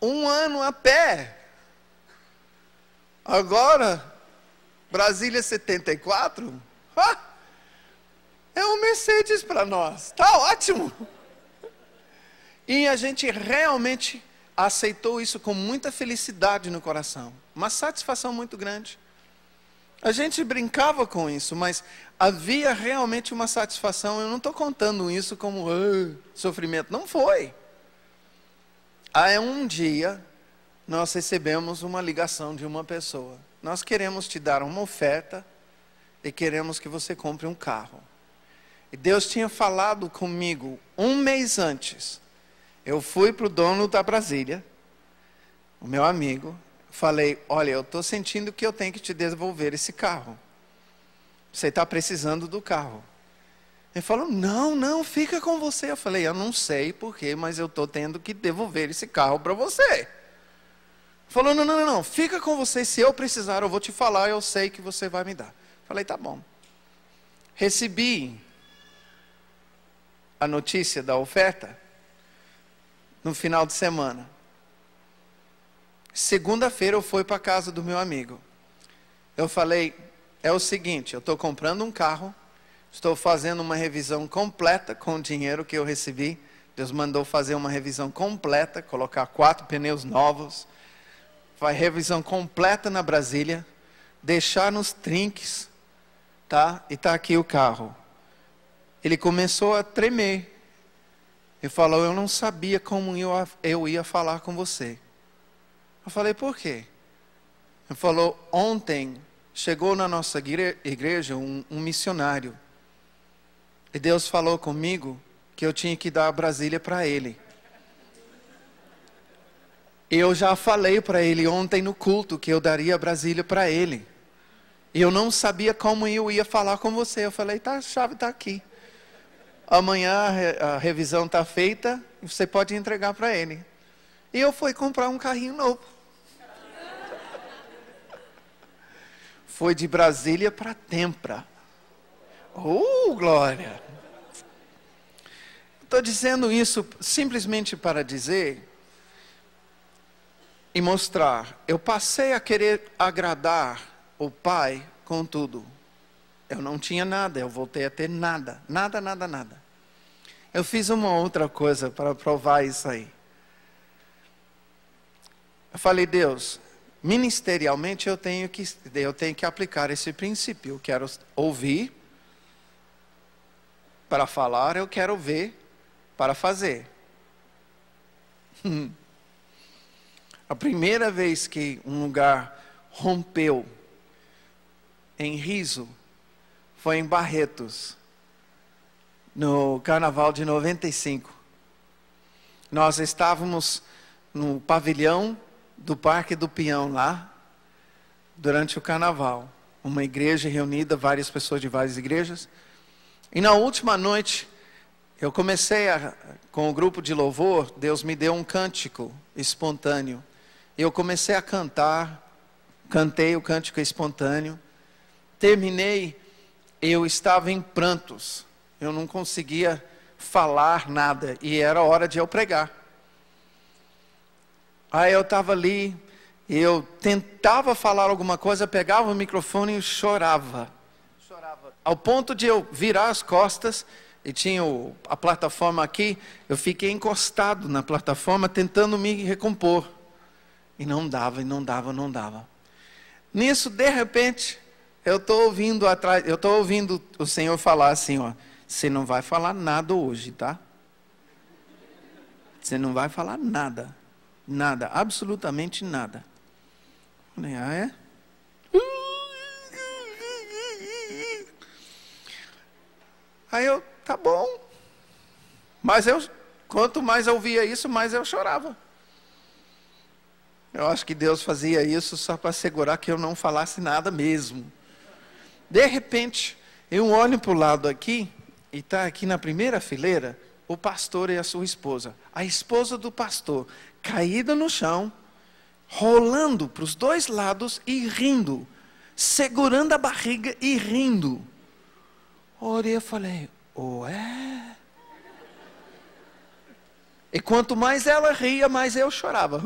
1 ano a pé. Agora, Brasília 74, é um Mercedes para nós, tá ótimo. E a gente realmente aceitou isso com muita felicidade no coração, uma satisfação muito grande. A gente brincava com isso, mas havia realmente uma satisfação. Eu não estou contando isso como sofrimento, não foi. Aí um dia, nós recebemos uma ligação de uma pessoa. Nós queremos te dar uma oferta e queremos que você compre um carro. E Deus tinha falado comigo 1 mês antes. Eu fui para o dono da Brasília, o meu amigo, falei, olha, eu estou sentindo que eu tenho que te devolver esse carro. Você está precisando do carro. Ele falou, não, fica com você. Eu falei, eu não sei porquê, mas eu estou tendo que devolver esse carro para você. Ele falou, não, fica com você, se eu precisar eu vou te falar, eu sei que você vai me dar. Eu falei, tá bom. Recebi a notícia da oferta no final de semana. Segunda-feira eu fui para a casa do meu amigo. Eu falei, é o seguinte, eu estou comprando um carro, estou fazendo uma revisão completa com o dinheiro que eu recebi. Deus mandou fazer uma revisão completa, colocar 4 pneus novos, vai revisão completa na Brasília, deixar nos trinques, tá? E tá aqui o carro. Ele começou a tremer. Ele falou, eu não sabia como eu ia falar com você. Eu falei, por quê? Ele falou, ontem chegou na nossa igreja um missionário. E Deus falou comigo que eu tinha que dar a Brasília para ele. Eu já falei para ele ontem no culto que eu daria a Brasília para ele. E eu não sabia como eu ia falar com você. Eu falei, tá, a chave está aqui. Amanhã a revisão está feita e você pode entregar para ele. E eu fui comprar um carrinho novo. Foi de Brasília para Tempra. Glória! Estou dizendo isso simplesmente para dizer e mostrar. Eu passei a querer agradar o Pai com tudo. Eu não tinha nada, eu voltei a ter nada. Nada, nada, nada. Eu fiz uma outra coisa para provar isso aí. Eu falei, Deus, ministerialmente eu tenho que aplicar esse princípio. Eu quero ouvir para falar, eu quero ver para fazer. A primeira vez que um lugar rompeu em riso foi em Barretos, no Carnaval de 95. Nós estávamos no pavilhão do Parque do Peão lá, durante o Carnaval. Uma igreja reunida, várias pessoas de várias igrejas. E na última noite, eu comecei com o grupo de louvor, Deus me deu um cântico espontâneo. Eu comecei a cantar, cantei o cântico espontâneo. Terminei, eu estava em prantos. Eu não conseguia falar nada e era hora de eu pregar. Aí eu estava ali, eu tentava falar alguma coisa, pegava o microfone e chorava. Ao ponto de eu virar as costas, e tinha a plataforma aqui, eu fiquei encostado na plataforma tentando me recompor. E não dava, e não dava, não dava. Nisso, de repente, eu estou ouvindo o Senhor falar assim, ó, você não vai falar nada hoje, tá? Você não vai falar nada. Nada, absolutamente nada. Falei, ah, é? Aí eu, tá bom. Mas quanto mais eu ouvia isso, mais eu chorava. Eu acho que Deus fazia isso só para assegurar que eu não falasse nada mesmo. De repente, eu olho para o lado aqui, e está aqui na primeira fileira, o pastor e a sua esposa. A esposa do pastor, caída no chão, rolando para os dois lados e rindo, segurando a barriga e rindo. Orei e falei, ué? E quanto mais ela ria, mais eu chorava.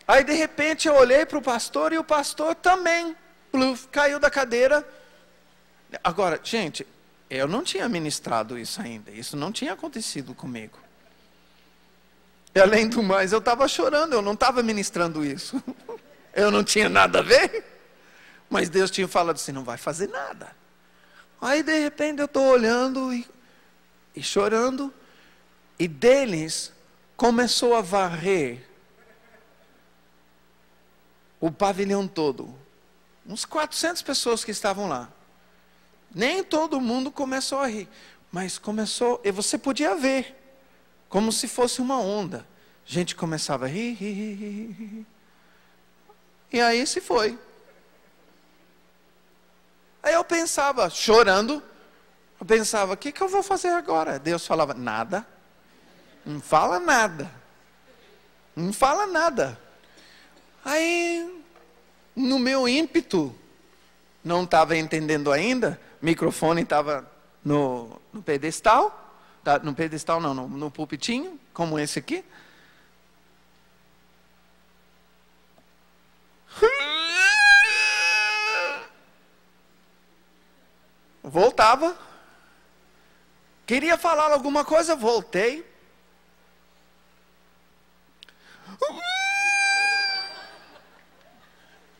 Aí de repente eu olhei para o pastor e o pastor também caiu da cadeira. Agora, gente, eu não tinha ministrado isso ainda, isso não tinha acontecido comigo. E além do mais, eu estava chorando, eu não estava ministrando isso. Eu não tinha nada a ver. Mas Deus tinha falado assim, não vai fazer nada. Aí de repente eu estou olhando e chorando. E deles começou a varrer o pavilhão todo. Uns 400 pessoas que estavam lá. Nem todo mundo começou a rir. Mas começou, e você podia ver. Como se fosse uma onda. A gente começava a rir. E aí se foi. Aí eu pensava, chorando, eu pensava, o que eu vou fazer agora? Deus falava, nada. Não fala nada. Não fala nada. Aí, no meu ímpeto, não estava entendendo ainda, o microfone estava no pedestal. No pedestal não, no pulpitinho, como esse aqui. Voltava. Queria falar alguma coisa, voltei.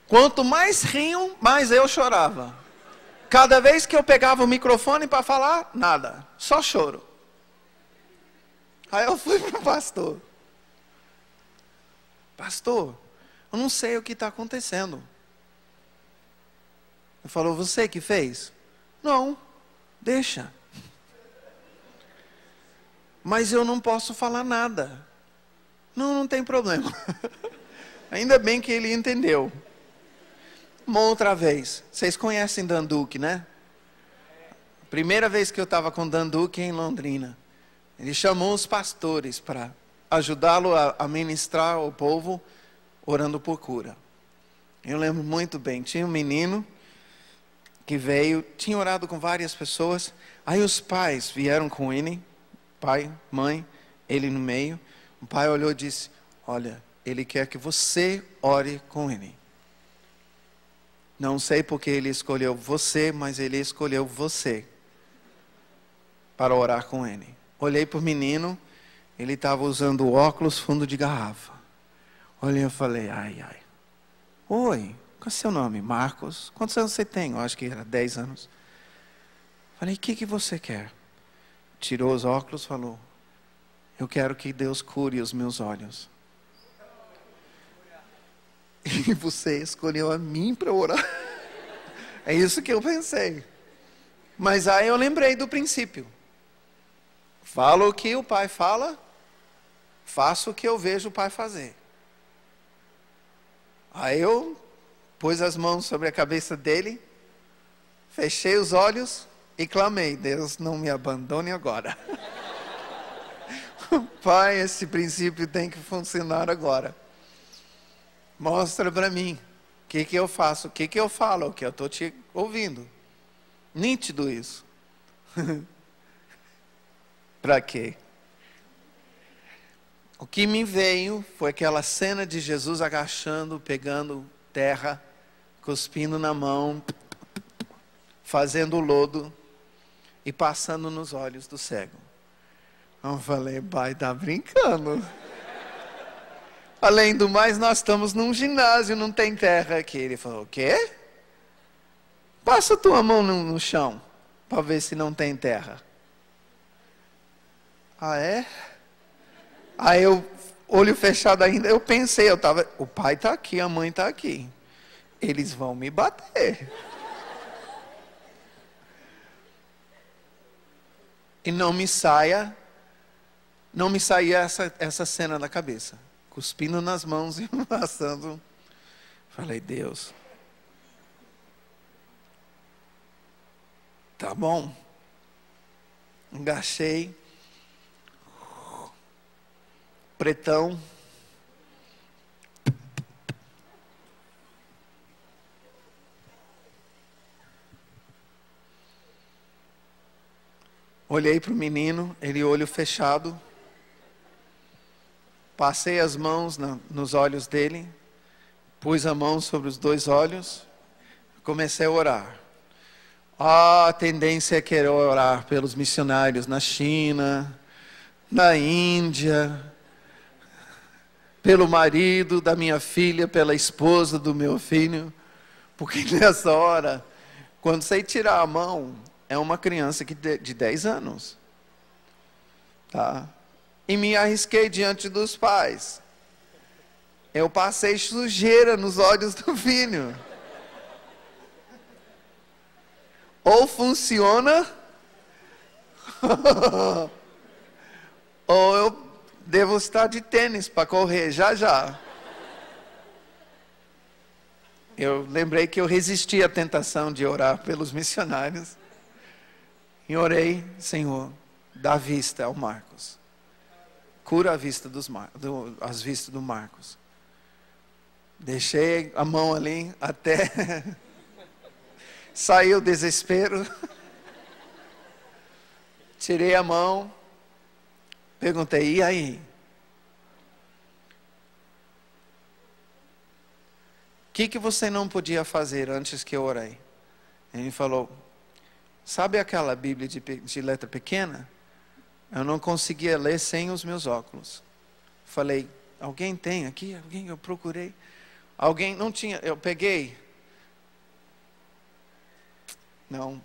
Quanto mais riam, mais eu chorava. Cada vez que eu pegava o microfone para falar, nada, só choro. Aí eu fui para o pastor. Pastor, eu não sei o que está acontecendo. Ele falou, você que fez? Não, deixa. Mas eu não posso falar nada. Não tem problema. Ainda bem que ele entendeu. Uma outra vez, vocês conhecem Dan Duque, né? Primeira vez que eu estava com Dan Duque em Londrina. Ele chamou os pastores para ajudá-lo a ministrar ao povo, orando por cura. Eu lembro muito bem, tinha um menino que veio, tinha orado com várias pessoas, aí os pais vieram com ele, pai, mãe, ele no meio. O pai olhou e disse, olha, Ele quer que você ore com Ele. Não sei porque Ele escolheu você, mas Ele escolheu você para orar com Ele. Olhei para o menino, ele estava usando óculos fundo de garrafa. Olhei e falei, ai, ai. Oi, qual é o seu nome? Marcos. Quantos anos você tem? Eu acho que era 10 anos. Falei, o que você quer? Tirou os óculos e falou, eu quero que Deus cure os meus olhos. E você escolheu a mim para orar. É isso que eu pensei. Mas aí eu lembrei do princípio. Falo o que o pai fala, faço o que eu vejo o pai fazer. Aí eu pus as mãos sobre a cabeça dele, fechei os olhos e clamei, Deus, não me abandone agora. Pai, esse princípio tem que funcionar agora. Mostra para mim o que eu faço, o que eu falo, o que eu estou te ouvindo. Nítido isso. Para quê? O que me veio foi aquela cena de Jesus agachando, pegando terra, cuspindo na mão, fazendo lodo e passando nos olhos do cego. Eu falei, pai, tá brincando. Além do mais, nós estamos num ginásio, não tem terra aqui. Ele falou, o quê? Passa a tua mão no chão, para ver se não tem terra. Ah, é? Aí eu, olho fechado ainda, eu pensei, o pai está aqui, a mãe está aqui. Eles vão me bater. E não me saia essa cena da cabeça. Cuspindo nas mãos e passando. Falei, Deus. Tá bom. Agachei. Pretão. Olhei para o menino, ele olho fechado. Passei as mãos nos olhos dele. Pus a mão sobre os 2 olhos. Comecei a orar. A tendência é querer orar pelos missionários na China, na Índia, pelo marido da minha filha, pela esposa do meu filho, porque nessa hora, quando você tirar a mão, é uma criança de 10 anos. Tá? E me arrisquei diante dos pais. Eu passei sujeira nos olhos do filho. Ou funciona, ou eu devo estar de tênis para correr já já. Eu lembrei que eu resisti à tentação de orar pelos missionários. E orei, Senhor, dá vista ao Marcos. Cura a vista as vistas do Marcos. Deixei a mão ali até saiu o desespero. Tirei a mão. Perguntei, e aí? O que você não podia fazer antes que eu orei? Ele falou, sabe aquela Bíblia de letra pequena? Eu não conseguia ler sem os meus óculos. Falei, alguém tem aqui? Alguém? Eu procurei. Alguém não tinha, eu peguei. Não.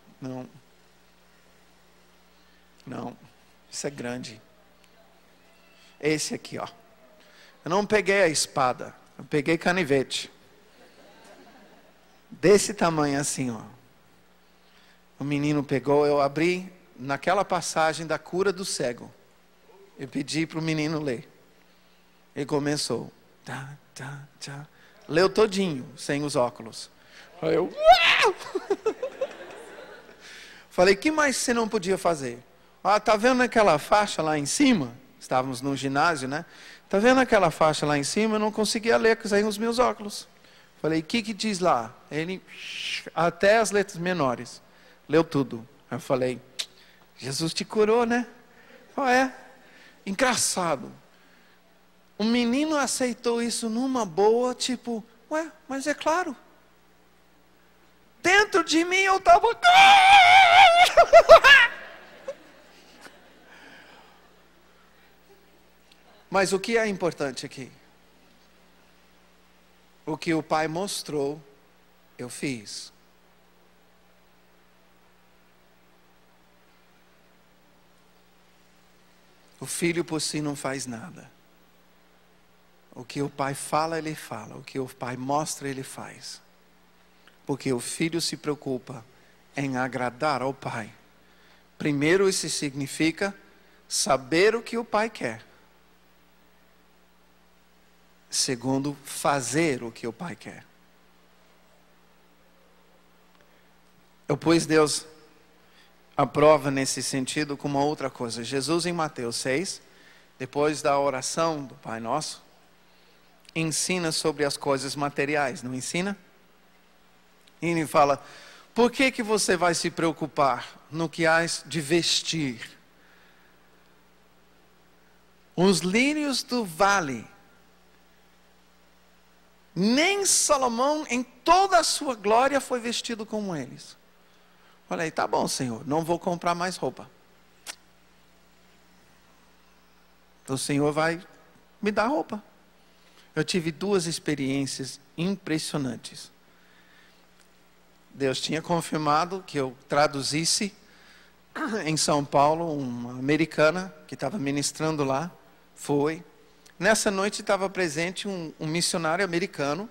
Isso é grande. Esse aqui, ó. Eu não peguei a espada, eu peguei canivete. Desse tamanho assim, ó. O menino pegou, eu abri naquela passagem da cura do cego. Eu pedi para o menino ler. Ele começou. Leu todinho, sem os óculos. Aí eu... Falei, o que mais você não podia fazer? Ah, tá vendo aquela faixa lá em cima? Estávamos num ginásio, né? Tá vendo aquela faixa lá em cima? Eu não conseguia ler sem os meus óculos. Falei, o que diz lá? Ele, até as letras menores. Leu tudo. Eu falei, Jesus te curou, né? É. Engraçado. O menino aceitou isso numa boa, tipo, ué, mas é claro. Dentro de mim eu estava... Mas o que é importante aqui? O que o pai mostrou, eu fiz. O filho por si não faz nada. O que o pai fala, ele fala. O que o pai mostra, ele faz. Porque o filho se preocupa em agradar ao pai. Primeiro, isso significa saber o que o pai quer. Segundo, fazer o que o pai quer. Eu pus Deus à prova nesse sentido com uma outra coisa. Jesus em Mateus 6, depois da oração do Pai Nosso, ensina sobre as coisas materiais, não ensina? E ele fala, por que você vai se preocupar no que hás de vestir? Os lírios do vale, nem Salomão em toda a sua glória foi vestido como eles. Falei, tá bom, Senhor, não vou comprar mais roupa. O Senhor vai me dar roupa. Eu tive 2 experiências impressionantes. Deus tinha confirmado que eu traduzisse em São Paulo, uma americana que estava ministrando lá, foi. Nessa noite estava presente um missionário americano,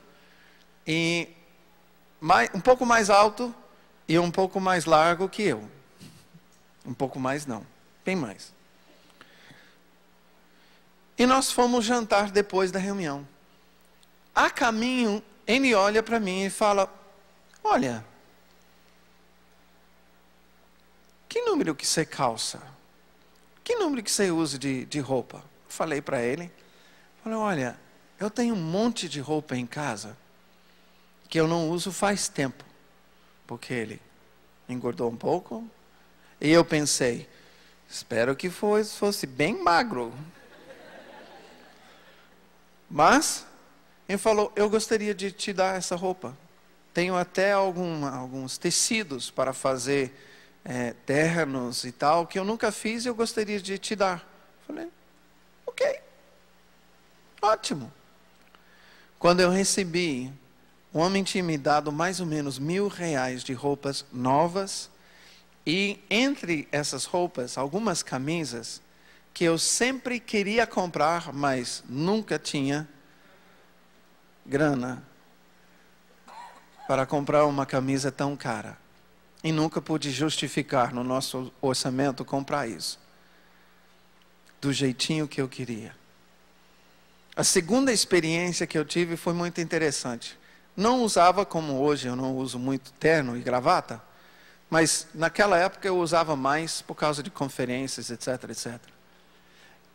e um pouco mais alto e um pouco mais largo que eu. Um pouco mais não, bem mais. E nós fomos jantar depois da reunião. A caminho, ele olha para mim e fala, olha, que número que você calça? Que número que você usa de roupa? Falei para ele. Falei, olha, eu tenho um monte de roupa em casa que eu não uso faz tempo. Porque ele engordou um pouco. E eu pensei, espero que fosse bem magro. Mas, ele falou, eu gostaria de te dar essa roupa. Tenho até alguns tecidos para fazer ternos e tal, que eu nunca fiz e eu gostaria de te dar. Falei, ok, ótimo. Quando eu recebi, o homem tinha me dado mais ou menos R$1.000 de roupas novas, e entre essas roupas, algumas camisas, que eu sempre queria comprar, mas nunca tinha grana para comprar uma camisa tão cara. E nunca pude justificar no nosso orçamento comprar isso. Do jeitinho que eu queria. A segunda experiência que eu tive foi muito interessante. Não usava como hoje, eu não uso muito terno e gravata, mas naquela época eu usava mais por causa de conferências, etc, etc.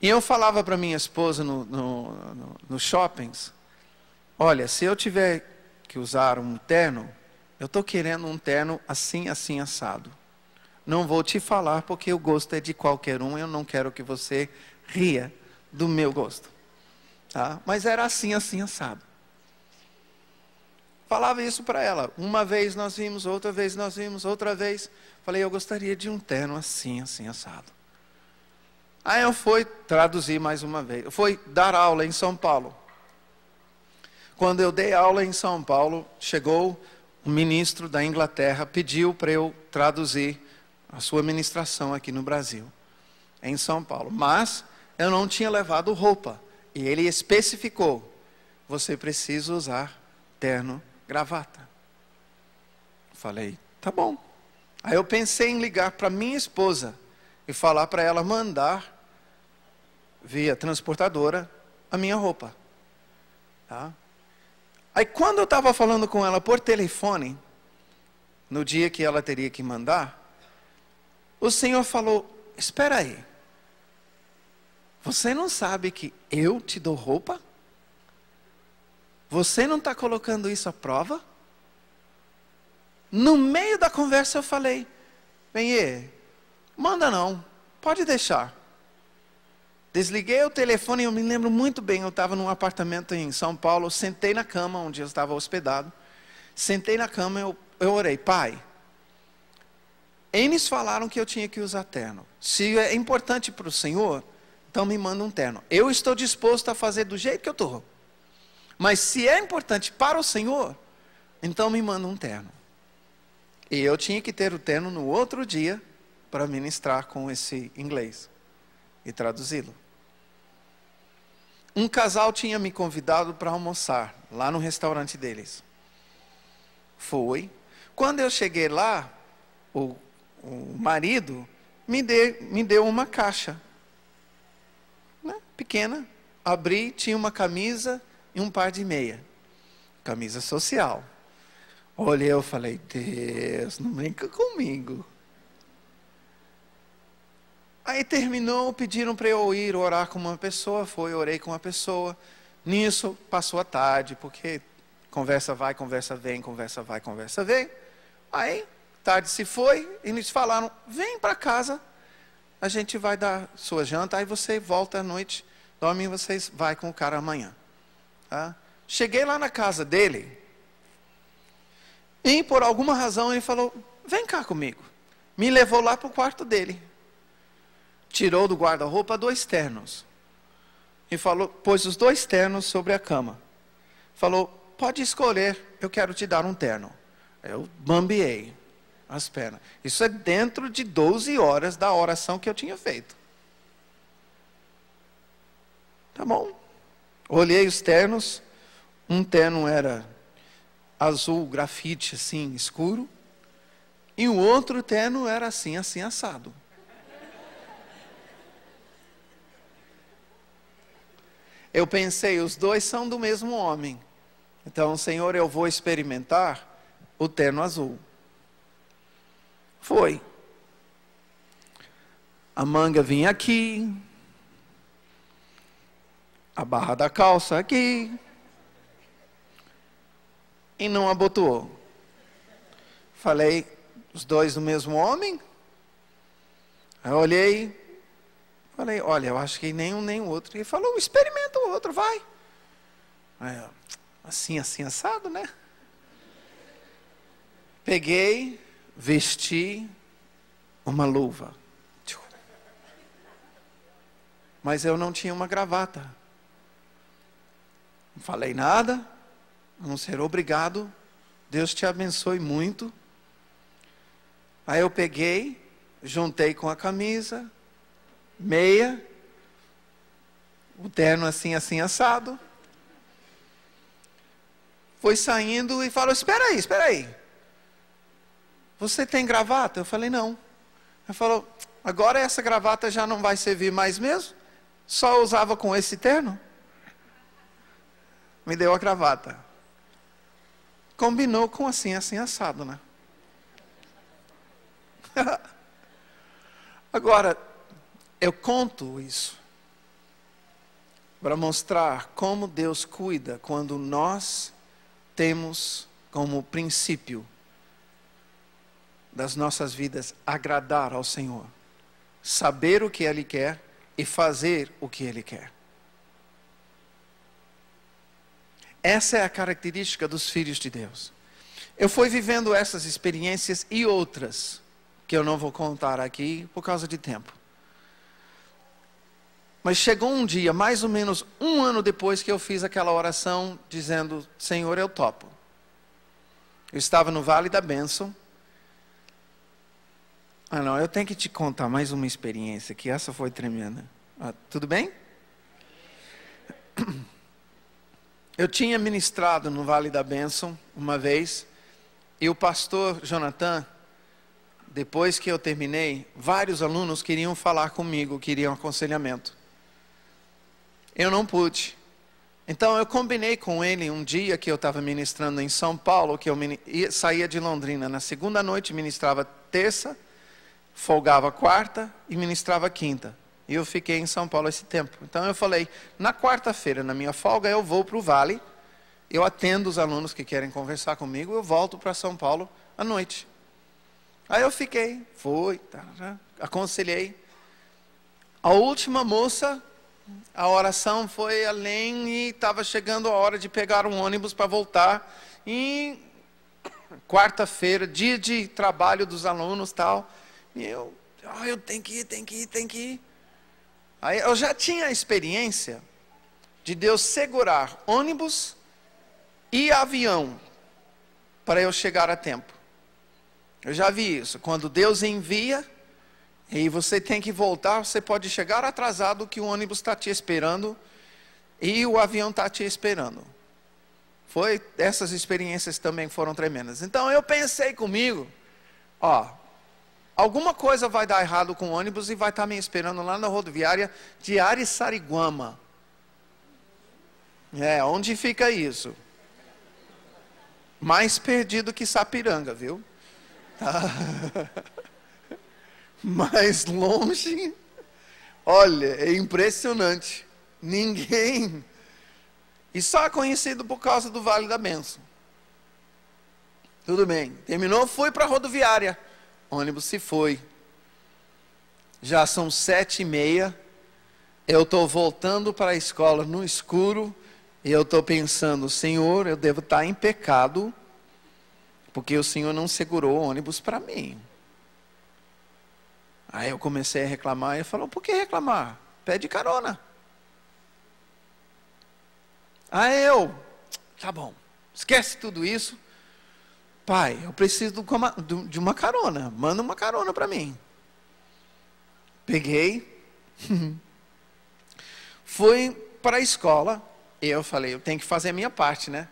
E eu falava para minha esposa nos shoppings, olha, se eu tiver que usar um terno, eu estou querendo um terno assim, assim, assado. Não vou te falar porque o gosto é de qualquer um, eu não quero que você ria do meu gosto. Tá? Mas era assim, assim, assado. Falava isso para ela. Uma vez nós vimos, outra vez nós vimos, outra vez. Falei, eu gostaria de um terno assim, assim, assado. Aí eu fui traduzir mais uma vez. Eu fui dar aula em São Paulo. Quando eu dei aula em São Paulo, chegou um ministro da Inglaterra, pediu para eu traduzir a sua ministração aqui no Brasil, em São Paulo. Mas eu não tinha levado roupa. E ele especificou, você precisa usar terno, gravata. Falei, tá bom. Aí eu pensei em ligar para minha esposa e falar para ela mandar via transportadora a minha roupa. Tá? Aí quando eu estava falando com ela por telefone, no dia que ela teria que mandar, o Senhor falou, espera aí, você não sabe que eu te dou roupa? Você não está colocando isso à prova? No meio da conversa eu falei, Benê, manda não, pode deixar. Desliguei o telefone, eu me lembro muito bem, eu estava num apartamento em São Paulo, sentei na cama, onde eu estava hospedado. Sentei na cama, eu orei, Pai, eles falaram que eu tinha que usar terno. Se é importante para o Senhor, então me manda um terno. Eu estou disposto a fazer do jeito que eu estou. Mas se é importante para o Senhor, então me manda um terno. E eu tinha que ter o terno no outro dia para ministrar com esse inglês e traduzi-lo. Um casal tinha me convidado para almoçar lá no restaurante deles. Fui. Quando eu cheguei lá, o marido me deu uma caixa, né, pequena. Abri, tinha uma camisa e um par de meia. Camisa social. Olhei, eu falei, Deus, não brinca comigo. Aí terminou, pediram para eu ir orar com uma pessoa, orei com uma pessoa. Nisso, passou a tarde, porque conversa vai, conversa vem, conversa vai, conversa vem. Aí, tarde se foi, e eles falaram, vem para casa, a gente vai dar sua janta, aí você volta à noite, dorme e você vai com o cara amanhã. Tá? Cheguei lá na casa dele, e por alguma razão ele falou, vem cá comigo. Me levou lá para o quarto dele. Tirou do guarda-roupa 2 ternos. E falou, pôs os 2 ternos sobre a cama. Falou, pode escolher, eu quero te dar um terno. Eu bambiei as pernas. Isso é dentro de 12 horas da oração que eu tinha feito. Tá bom. Olhei os ternos. Um terno era azul grafite, assim, escuro. E o outro terno era assim, assim, assado. Eu pensei, os 2 são do mesmo homem. Então, Senhor, eu vou experimentar o terno azul. Foi. A manga vinha aqui. A barra da calça aqui. E não abotoou. Falei, os 2 do mesmo homem? Aí eu olhei. Falei, olha, eu acho que nem um nem o outro. Ele falou, experimenta o outro, vai. Aí, assim, assim, assado, né? Peguei, vesti uma luva. Mas eu não tinha uma gravata. Não falei nada, a não ser obrigado. Deus te abençoe muito. Aí eu peguei, juntei com a camisa, meia, o terno assim, assim, assado. Foi saindo e falou, espera aí. Você tem gravata? Eu falei, não. Ele falou, agora essa gravata já não vai servir mais mesmo? Só usava com esse terno? Me deu a gravata. Combinou com assim, assim, assado, né? Agora, eu conto isso para mostrar como Deus cuida quando nós temos como princípio das nossas vidas agradar ao Senhor, saber o que Ele quer e fazer o que Ele quer. Essa é a característica dos filhos de Deus. Eu fui vivendo essas experiências e outras que eu não vou contar aqui por causa de tempo. Mas chegou um dia, mais ou menos 1 ano depois que eu fiz aquela oração, dizendo, Senhor, eu topo. Eu estava no Vale da Bênção. Não, eu tenho que te contar mais uma experiência, que essa foi tremenda. Tudo bem? Eu tinha ministrado no Vale da Bênção uma vez, e o pastor Jonathan, depois que eu terminei, vários alunos queriam falar comigo, queriam aconselhamento. Eu não pude. Então eu combinei com ele um dia que eu estava ministrando em São Paulo, que eu saía de Londrina. Na segunda noite ministrava terça, folgava quarta e ministrava quinta. E eu fiquei em São Paulo esse tempo. Então eu falei, na quarta-feira, na minha folga, eu vou para o Vale, eu atendo os alunos que querem conversar comigo, eu volto para São Paulo à noite. Aí eu fiquei, aconselhei. A última moça A oração foi além e estava chegando a hora de pegar um ônibus para voltar. E quarta-feira, dia de trabalho dos alunos e tal. E eu tenho que ir. Aí eu já tinha a experiência de Deus segurar ônibus e avião para eu chegar a tempo. Eu já vi isso. Quando Deus envia e você tem que voltar, você pode chegar atrasado que o ônibus está te esperando e o avião está te esperando. Essas experiências também foram tremendas. Então eu pensei comigo, alguma coisa vai dar errado com o ônibus e vai estar me esperando lá na rodoviária de Araçariguama. Onde fica isso? Mais perdido que Sapiranga, viu? Tá. Mais longe. Olha, é impressionante. Ninguém. E só conhecido por causa do Vale da Bênção. Tudo bem. Terminou, fui para a rodoviária. O ônibus se foi. Já são 7h30. Eu estou voltando para a escola no escuro. E eu estou pensando, Senhor, eu devo estar em pecado, porque o Senhor não segurou o ônibus para mim. Aí eu comecei a reclamar, e ele falou, por que reclamar? Pede carona. Aí tá bom, esquece tudo isso. Pai, eu preciso de uma carona, manda uma carona para mim. Peguei, fui para a escola. E eu falei, eu tenho que fazer a minha parte, né?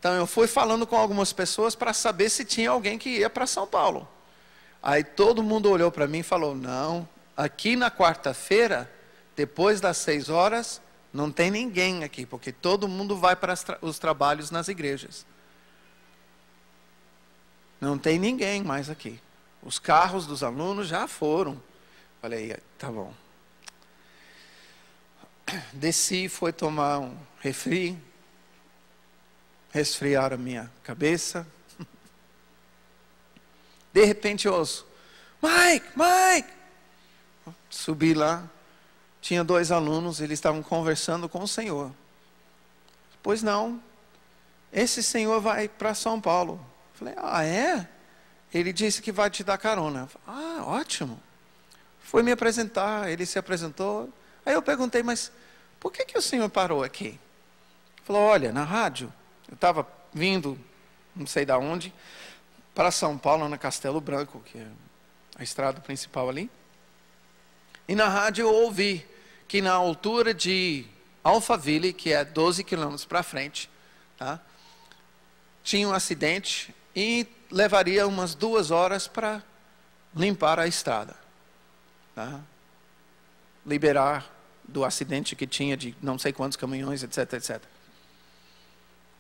Então eu fui falando com algumas pessoas para saber se tinha alguém que ia para São Paulo. Aí todo mundo olhou para mim e falou, não, aqui na quarta-feira, depois das 6 horas, não tem ninguém aqui, porque todo mundo vai para os trabalhos nas igrejas. Não tem ninguém mais aqui. Os carros dos alunos já foram. Falei, tá bom. Desci, fui tomar um refri, resfriar a minha cabeça. De repente eu ouço, Mike! Subi lá, tinha 2 alunos, eles estavam conversando com o Senhor. Pois não, esse senhor vai para São Paulo. Falei, é? Ele disse que vai te dar carona. Falei, ótimo. Foi me apresentar, ele se apresentou. Aí eu perguntei, mas por que o senhor parou aqui? Ele falou, olha, na rádio, eu estava vindo, não sei de onde, para São Paulo, na Castelo Branco, que é a estrada principal ali. E na rádio eu ouvi que na altura de Alphaville, que é 12 quilômetros para frente, tá, tinha um acidente e levaria umas 2 horas para limpar a estrada. Tá? Liberar do acidente que tinha de não sei quantos caminhões, etc. Ele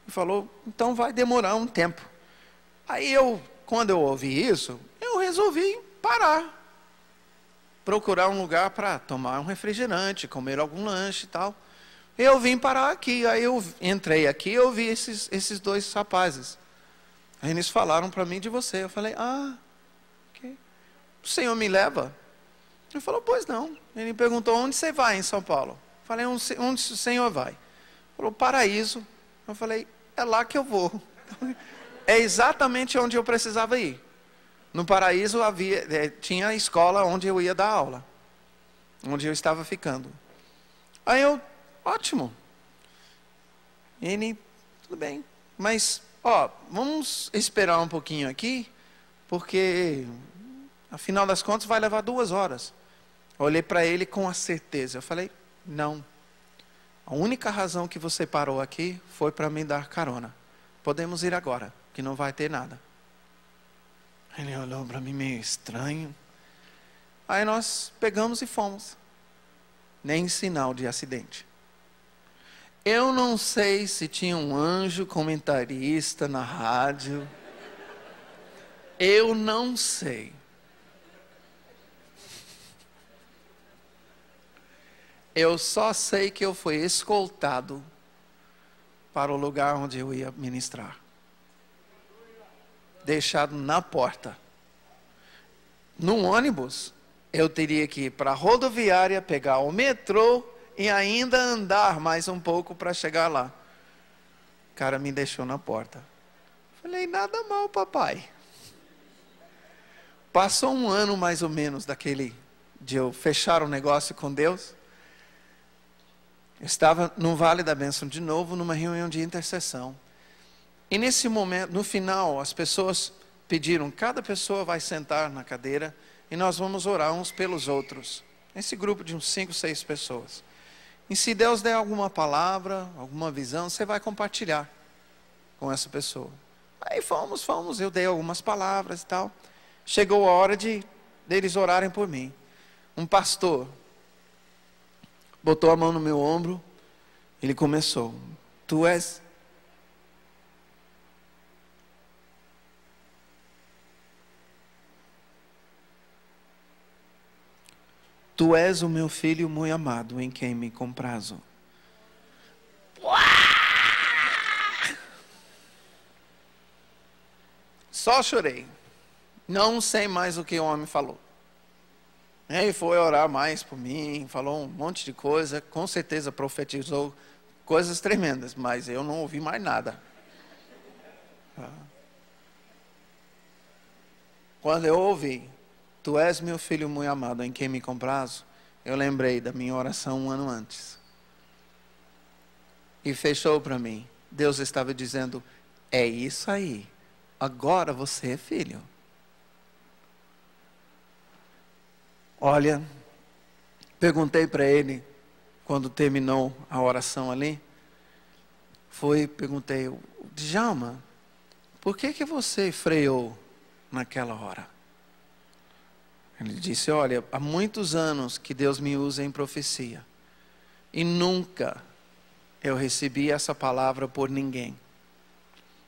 falou, então vai demorar um tempo. Aí quando eu ouvi isso, eu resolvi parar. Procurar um lugar para tomar um refrigerante, comer algum lanche e tal. Eu vim parar aqui. Aí eu entrei aqui e eu vi esses 2 rapazes. Aí eles falaram para mim de você. Eu falei, ok. O senhor me leva? Ele falou, pois não. Ele perguntou, onde você vai em São Paulo? Eu falei, onde o senhor vai? Ele falou, Paraíso. Eu falei, é lá que eu vou. É exatamente onde eu precisava ir. No Paraíso tinha a escola onde eu ia dar aula. Onde eu estava ficando. Aí ótimo. Ele, tudo bem. Mas, vamos esperar um pouquinho aqui, porque, afinal das contas, vai levar 2 horas. Olhei para ele com a certeza. Eu falei, não. A única razão que você parou aqui foi para me dar carona. Podemos ir agora, que não vai ter nada. Ele olhou para mim meio estranho. Aí nós pegamos e fomos. Nem sinal de acidente. Eu não sei se tinha um anjo comentarista na rádio. Eu não sei. Eu só sei que eu fui escoltado para o lugar onde eu ia ministrar. Deixado na porta. Num ônibus, eu teria que ir para a rodoviária, pegar o metrô e ainda andar mais um pouco para chegar lá. O cara me deixou na porta. Falei, nada mal, papai. Passou um ano mais ou menos de eu fechar o negócio com Deus. Eu estava no Vale da Bênção de novo, numa reunião de intercessão. E nesse momento, no final, as pessoas pediram, cada pessoa vai sentar na cadeira e nós vamos orar uns pelos outros. Esse grupo de uns 5, 6 pessoas. E se Deus der alguma palavra, alguma visão, você vai compartilhar com essa pessoa. Aí fomos, eu dei algumas palavras e tal. Chegou a hora deles orarem por mim. Um pastor botou a mão no meu ombro, ele começou, tu és o meu filho muito amado, em quem me comprazo. Só chorei. Não sei mais o que o homem falou. Ele foi orar mais por mim, falou um monte de coisa, com certeza profetizou coisas tremendas, mas eu não ouvi mais nada. Quando eu ouvi, tu és meu filho muito amado, em quem me comprazo, eu lembrei da minha oração um ano antes. E fechou para mim. Deus estava dizendo, é isso aí, agora você é filho. Olha, perguntei para ele, quando terminou a oração ali, perguntei, Djalma, por que você freou naquela hora? Ele disse, olha, há muitos anos que Deus me usa em profecia, e nunca eu recebi essa palavra por ninguém.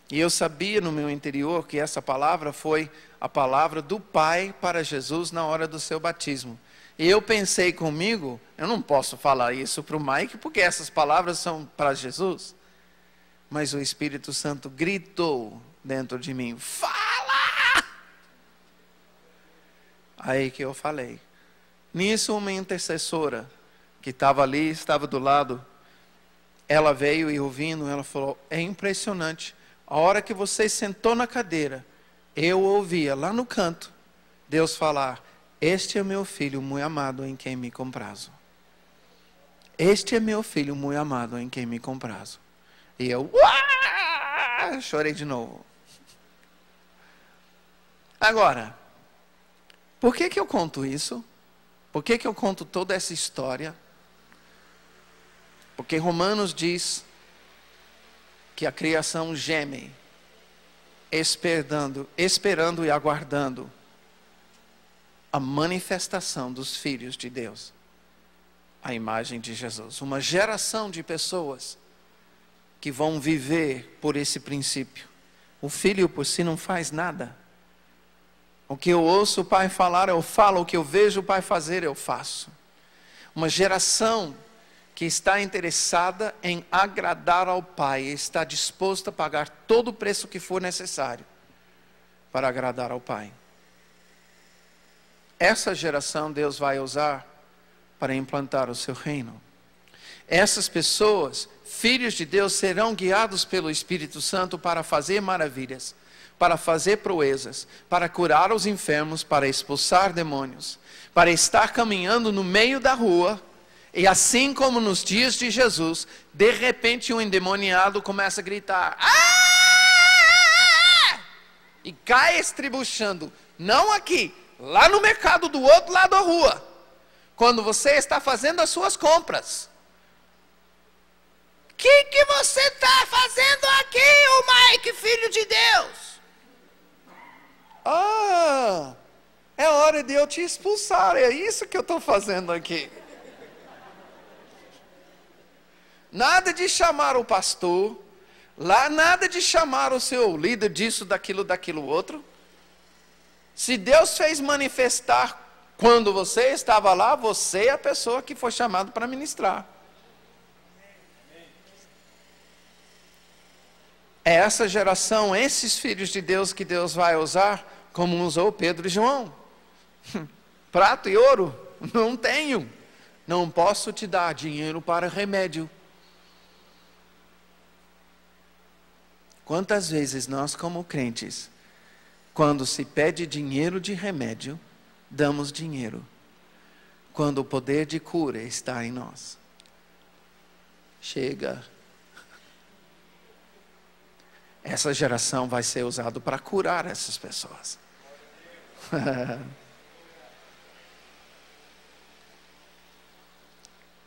E eu sabia no meu interior que essa palavra foi a palavra do Pai para Jesus na hora do seu batismo. E eu pensei comigo, eu não posso falar isso para o Mike, porque essas palavras são para Jesus. Mas o Espírito Santo gritou dentro de mim, fala! Aí que eu falei. Nisso uma intercessora que estava ali, estava do lado, ela veio e ouvindo, ela falou, é impressionante. A hora que você sentou na cadeira, eu ouvia lá no canto, Deus falar, este é meu filho muito amado em quem me comprazo. Este é meu filho muito amado em quem me comprazo. E eu, chorei de novo. Agora, por que eu conto isso? Por que eu conto toda essa história? Porque Romanos diz que a criação geme, esperando e aguardando a manifestação dos filhos de Deus, a imagem de Jesus. Uma geração de pessoas que vão viver por esse princípio. O filho por si não faz nada. O que eu ouço o pai falar, eu falo. O que eu vejo o pai fazer, eu faço. Uma geração que está interessada em agradar ao Pai, está disposta a pagar todo o preço que for necessário para agradar ao Pai. Essa geração Deus vai usar para implantar o seu reino. Essas pessoas, filhos de Deus, serão guiados pelo Espírito Santo para fazer maravilhas, para fazer proezas, para curar os enfermos, para expulsar demônios, para estar caminhando no meio da rua. E assim como nos dias de Jesus, de repente um endemoniado começa a gritar, ah! E cai estribuchando, não aqui, lá no mercado do outro lado da rua, quando você está fazendo as suas compras. O que você está fazendo aqui, ô Mike, filho de Deus? É hora de eu te expulsar, é isso que eu estou fazendo aqui. Nada de chamar o pastor, lá nada de chamar o seu líder disso, daquilo outro. Se Deus fez manifestar quando você estava lá, você é a pessoa que foi chamada para ministrar. É essa geração, esses filhos de Deus que Deus vai usar, como usou Pedro e João. Prata e ouro, não tenho. Não posso te dar dinheiro para remédio. Quantas vezes nós, como crentes, quando se pede dinheiro de remédio, damos dinheiro, quando o poder de cura está em nós? Chega. Essa geração vai ser usada para curar essas pessoas.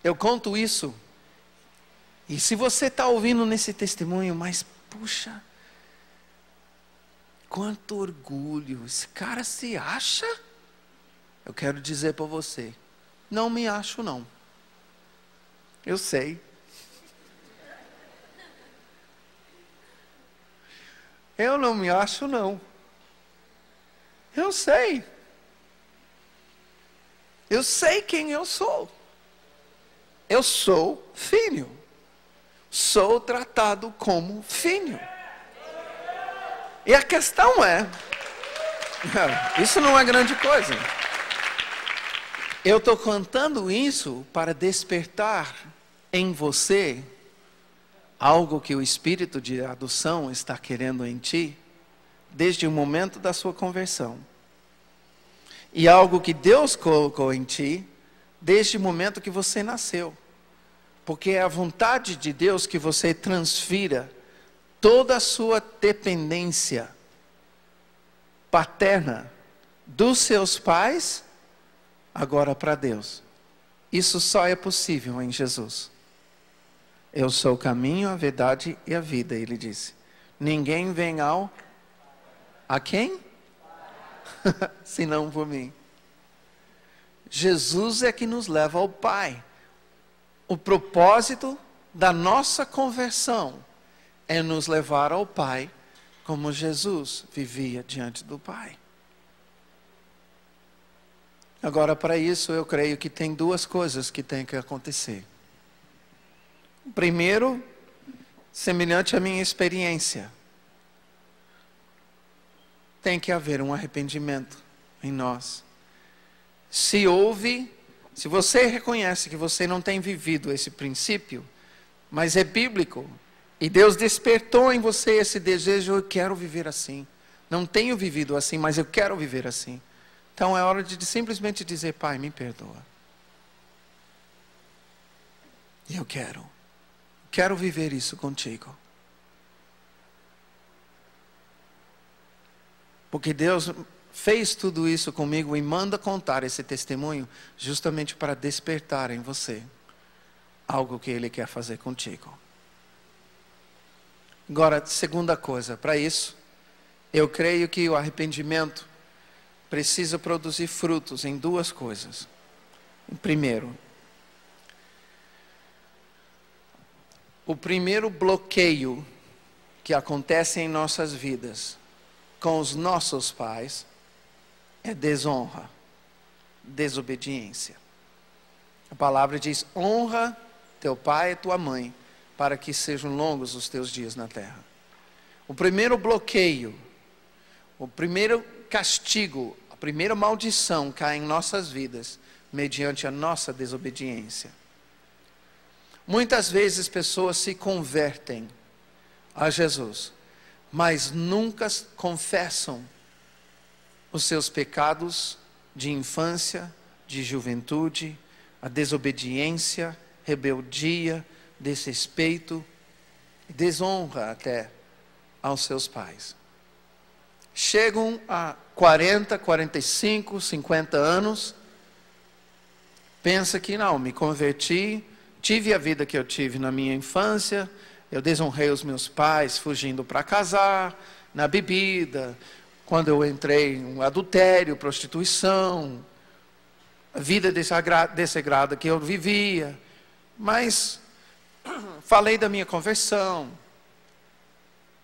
Eu conto isso, e se você está ouvindo nesse testemunho, mas puxa, quanto orgulho, esse cara se acha? Eu quero dizer para você, não me acho não. Eu sei. Eu não me acho não. Eu sei. Eu sei quem eu sou. Eu sou filho. Sou tratado como filho. E a questão é, isso não é grande coisa. Eu estou contando isso para despertar em você algo que o Espírito de adoção está querendo em ti, desde o momento da sua conversão. E algo que Deus colocou em ti, desde o momento que você nasceu. Porque é a vontade de Deus que você transfira toda a sua dependência paterna dos seus pais agora para Deus. Isso só é possível em Jesus. Eu sou o caminho, a verdade e a vida, ele disse. Ninguém vem ao... A quem? Senão por mim. Jesus é que nos leva ao Pai. O propósito da nossa conversão é nos levar ao Pai, como Jesus vivia diante do Pai. Agora, para isso, eu creio que tem duas coisas que têm que acontecer. Primeiro, semelhante à minha experiência, tem que haver um arrependimento em nós. Se você reconhece que você não tem vivido esse princípio, mas é bíblico, e Deus despertou em você esse desejo, eu quero viver assim. Não tenho vivido assim, mas eu quero viver assim. Então é hora de simplesmente dizer, Pai, me perdoa. E eu quero viver isso contigo. Porque Deus fez tudo isso comigo e manda contar esse testemunho justamente para despertar em você algo que Ele quer fazer contigo. Agora, segunda coisa, para isso, eu creio que o arrependimento precisa produzir frutos em duas coisas. Primeiro, o primeiro bloqueio que acontece em nossas vidas com os nossos pais é desonra, desobediência. A palavra diz, honra teu pai e tua mãe, para que sejam longos os teus dias na terra. O primeiro bloqueio, o primeiro castigo, a primeira maldição cai em nossas vidas, mediante a nossa desobediência. Muitas vezes pessoas se convertem a Jesus, mas nunca confessam os seus pecados de infância, de juventude, a desobediência, rebeldia, desrespeito, desonra até aos seus pais. Chegam a 40, 45, 50 anos, pensa que não, me converti, tive a vida que eu tive na minha infância, eu desonrei os meus pais fugindo para casar, na bebida, quando eu entrei em adultério, prostituição, a vida desregrada que eu vivia, mas falei da minha conversão,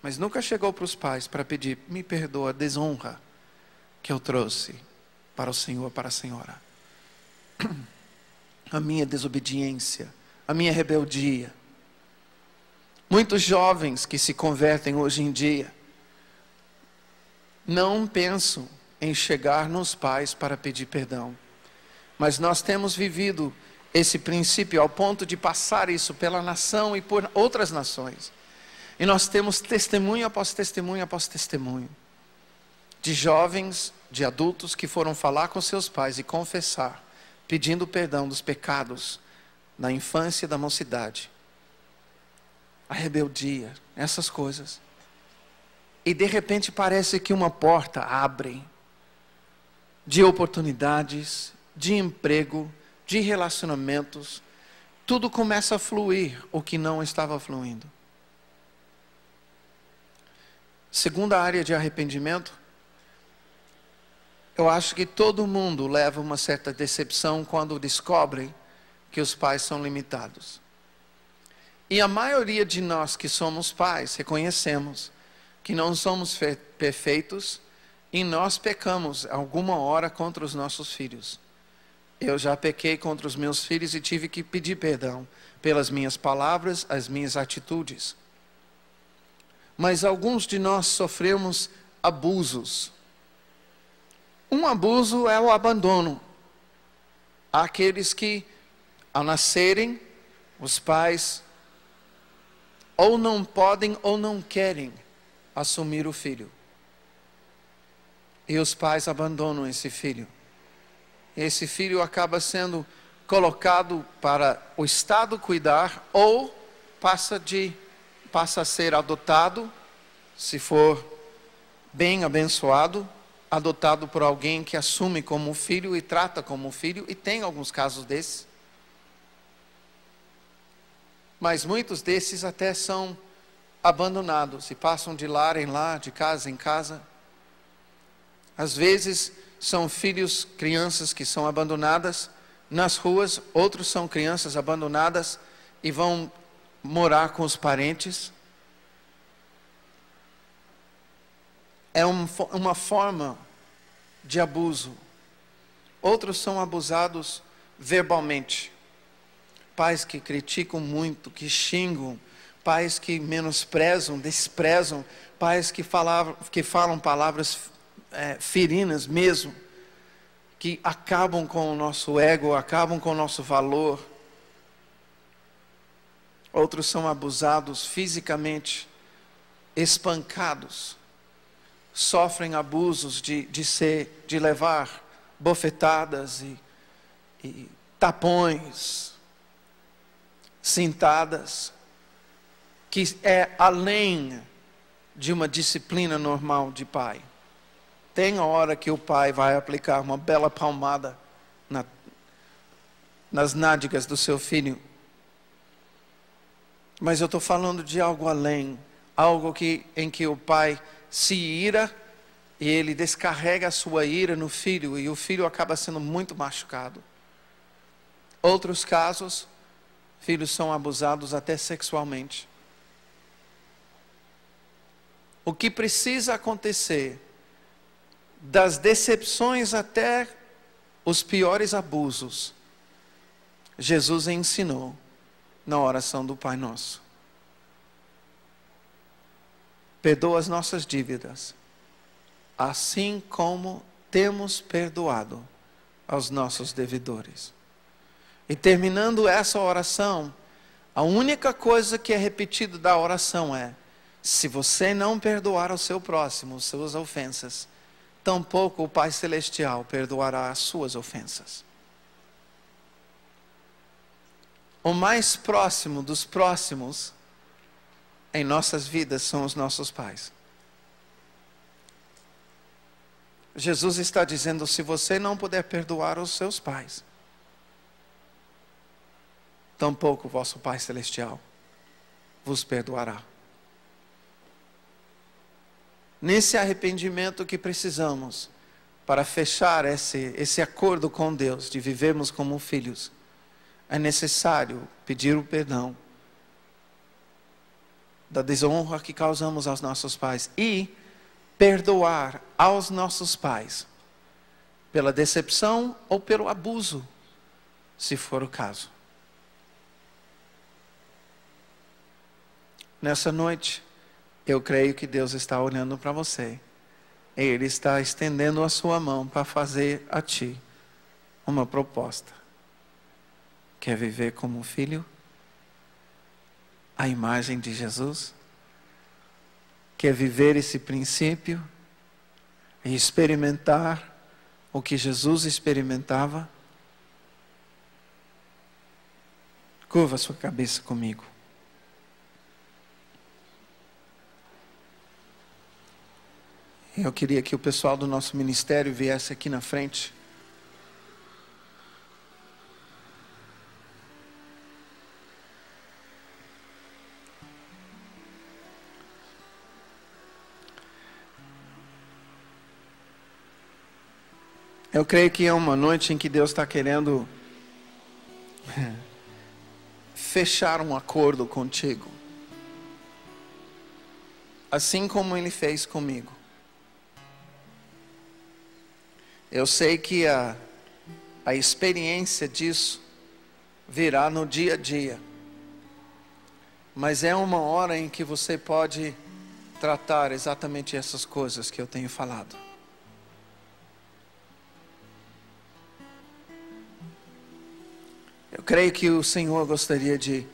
mas nunca chegou para os pais para pedir, me perdoa a desonra que eu trouxe para o Senhor, para a Senhora. A minha desobediência, a minha rebeldia. Muitos jovens que se convertem hoje em dia não pensam em chegar nos pais para pedir perdão. Mas nós temos vivido esse princípio ao ponto de passar isso pela nação e por outras nações. E nós temos testemunho após testemunho após testemunho de jovens, de adultos que foram falar com seus pais e confessar, pedindo perdão dos pecados na infância e da mocidade, a rebeldia, essas coisas. E de repente parece que uma porta abre de oportunidades, de emprego, de relacionamentos, tudo começa a fluir o que não estava fluindo. Segunda área de arrependimento, eu acho que todo mundo leva uma certa decepção quando descobre que os pais são limitados. E a maioria de nós que somos pais reconhecemos que não somos perfeitos e nós pecamos alguma hora contra os nossos filhos. Eu já pequei contra os meus filhos e tive que pedir perdão pelas minhas palavras, as minhas atitudes. Mas alguns de nós sofremos abusos. Um abuso é o abandono. Há aqueles que, ao nascerem, os pais ou não podem ou não querem assumir o filho. E os pais abandonam esse filho. Esse filho acaba sendo colocado para o Estado cuidar ou passa a ser adotado, se for bem abençoado, adotado por alguém que assume como filho e trata como filho, e tem alguns casos desses. Mas muitos desses até são abandonados e passam de lar em lar, de casa em casa. Às vezes são filhos, crianças que são abandonadas nas ruas, outros são crianças abandonadas e vão morar com os parentes. É uma forma de abuso. Outros são abusados verbalmente. Pais que criticam muito, que xingam, pais que menosprezam, desprezam, pais que falam palavras ferinas mesmo, que acabam com o nosso ego, acabam com o nosso valor. Outros são abusados fisicamente, espancados, sofrem abusos de levar bofetadas e tapões, cintadas, que é além de uma disciplina normal de pai. Tem a hora que o pai vai aplicar uma bela palmada nas nádegas do seu filho. Mas eu estou falando de algo além, algo em que o pai se ira e ele descarrega a sua ira no filho e o filho acaba sendo muito machucado. Outros casos, filhos são abusados até sexualmente. O que precisa acontecer, das decepções até os piores abusos, Jesus ensinou na oração do Pai Nosso. Perdoa as nossas dívidas, assim como temos perdoado aos nossos devedores. E terminando essa oração, a única coisa que é repetida da oração é: se você não perdoar ao seu próximo suas ofensas, tampouco o Pai Celestial perdoará as suas ofensas. O mais próximo dos próximos em nossas vidas são os nossos pais. Jesus está dizendo: se você não puder perdoar os seus pais, tampouco o vosso Pai Celestial vos perdoará. Nesse arrependimento que precisamos para fechar esse acordo com Deus de vivermos como filhos, é necessário pedir o perdão da desonra que causamos aos nossos pais e perdoar aos nossos pais pela decepção ou pelo abuso, se for o caso. Nessa noite, eu creio que Deus está olhando para você. Ele está estendendo a sua mão para fazer a ti uma proposta. Quer viver como filho? A imagem de Jesus? Quer viver esse princípio e experimentar o que Jesus experimentava? Curva sua cabeça comigo. Eu queria que o pessoal do nosso ministério viesse aqui na frente. Eu creio que é uma noite em que Deus está querendo fechar um acordo contigo. Assim como Ele fez comigo. Eu sei que a experiência disso virá no dia a dia. Mas é uma hora em que você pode tratar exatamente essas coisas que eu tenho falado. Eu creio que o Senhor gostaria de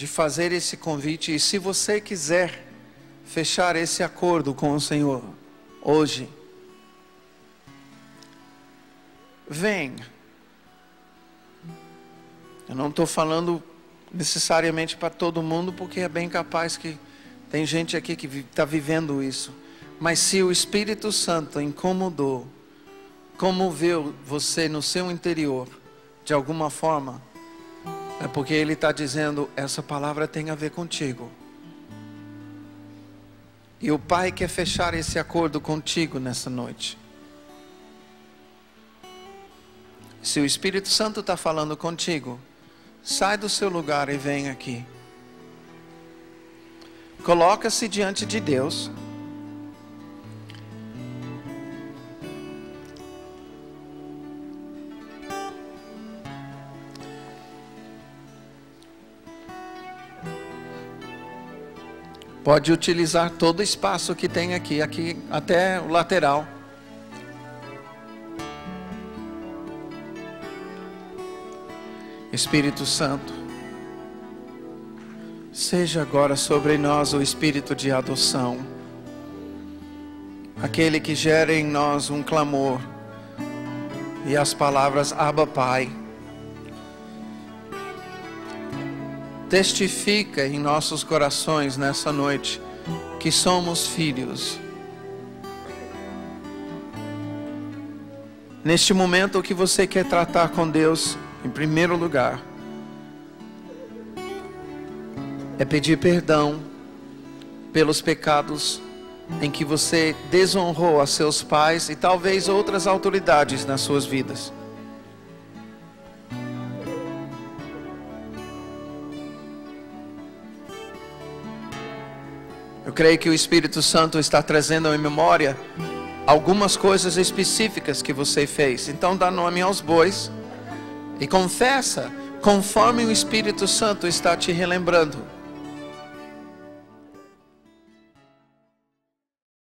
fazer esse convite. E se você quiser fechar esse acordo com o Senhor hoje, venha. Eu não estou falando necessariamente para todo mundo, porque é bem capaz que tem gente aqui que está vivendo isso. Mas se o Espírito Santo incomodou, comoveu você no seu interior, de alguma forma, é porque Ele está dizendo, essa palavra tem a ver contigo. E o Pai quer fechar esse acordo contigo nessa noite. Se o Espírito Santo está falando contigo, sai do seu lugar e vem aqui. Coloca-se diante de Deus. Pode utilizar todo o espaço que tem aqui até o lateral. Espírito Santo, seja agora sobre nós o espírito de adoção, aquele que gera em nós um clamor e as palavras Abba Pai. Testifica em nossos corações nessa noite que somos filhos. Neste momento, o que você quer tratar com Deus, em primeiro lugar, é pedir perdão pelos pecados em que você desonrou a seus pais e talvez outras autoridades nas suas vidas. Eu creio que o Espírito Santo está trazendo em memória algumas coisas específicas que você fez. Então dá nome aos bois e confessa conforme o Espírito Santo está te relembrando.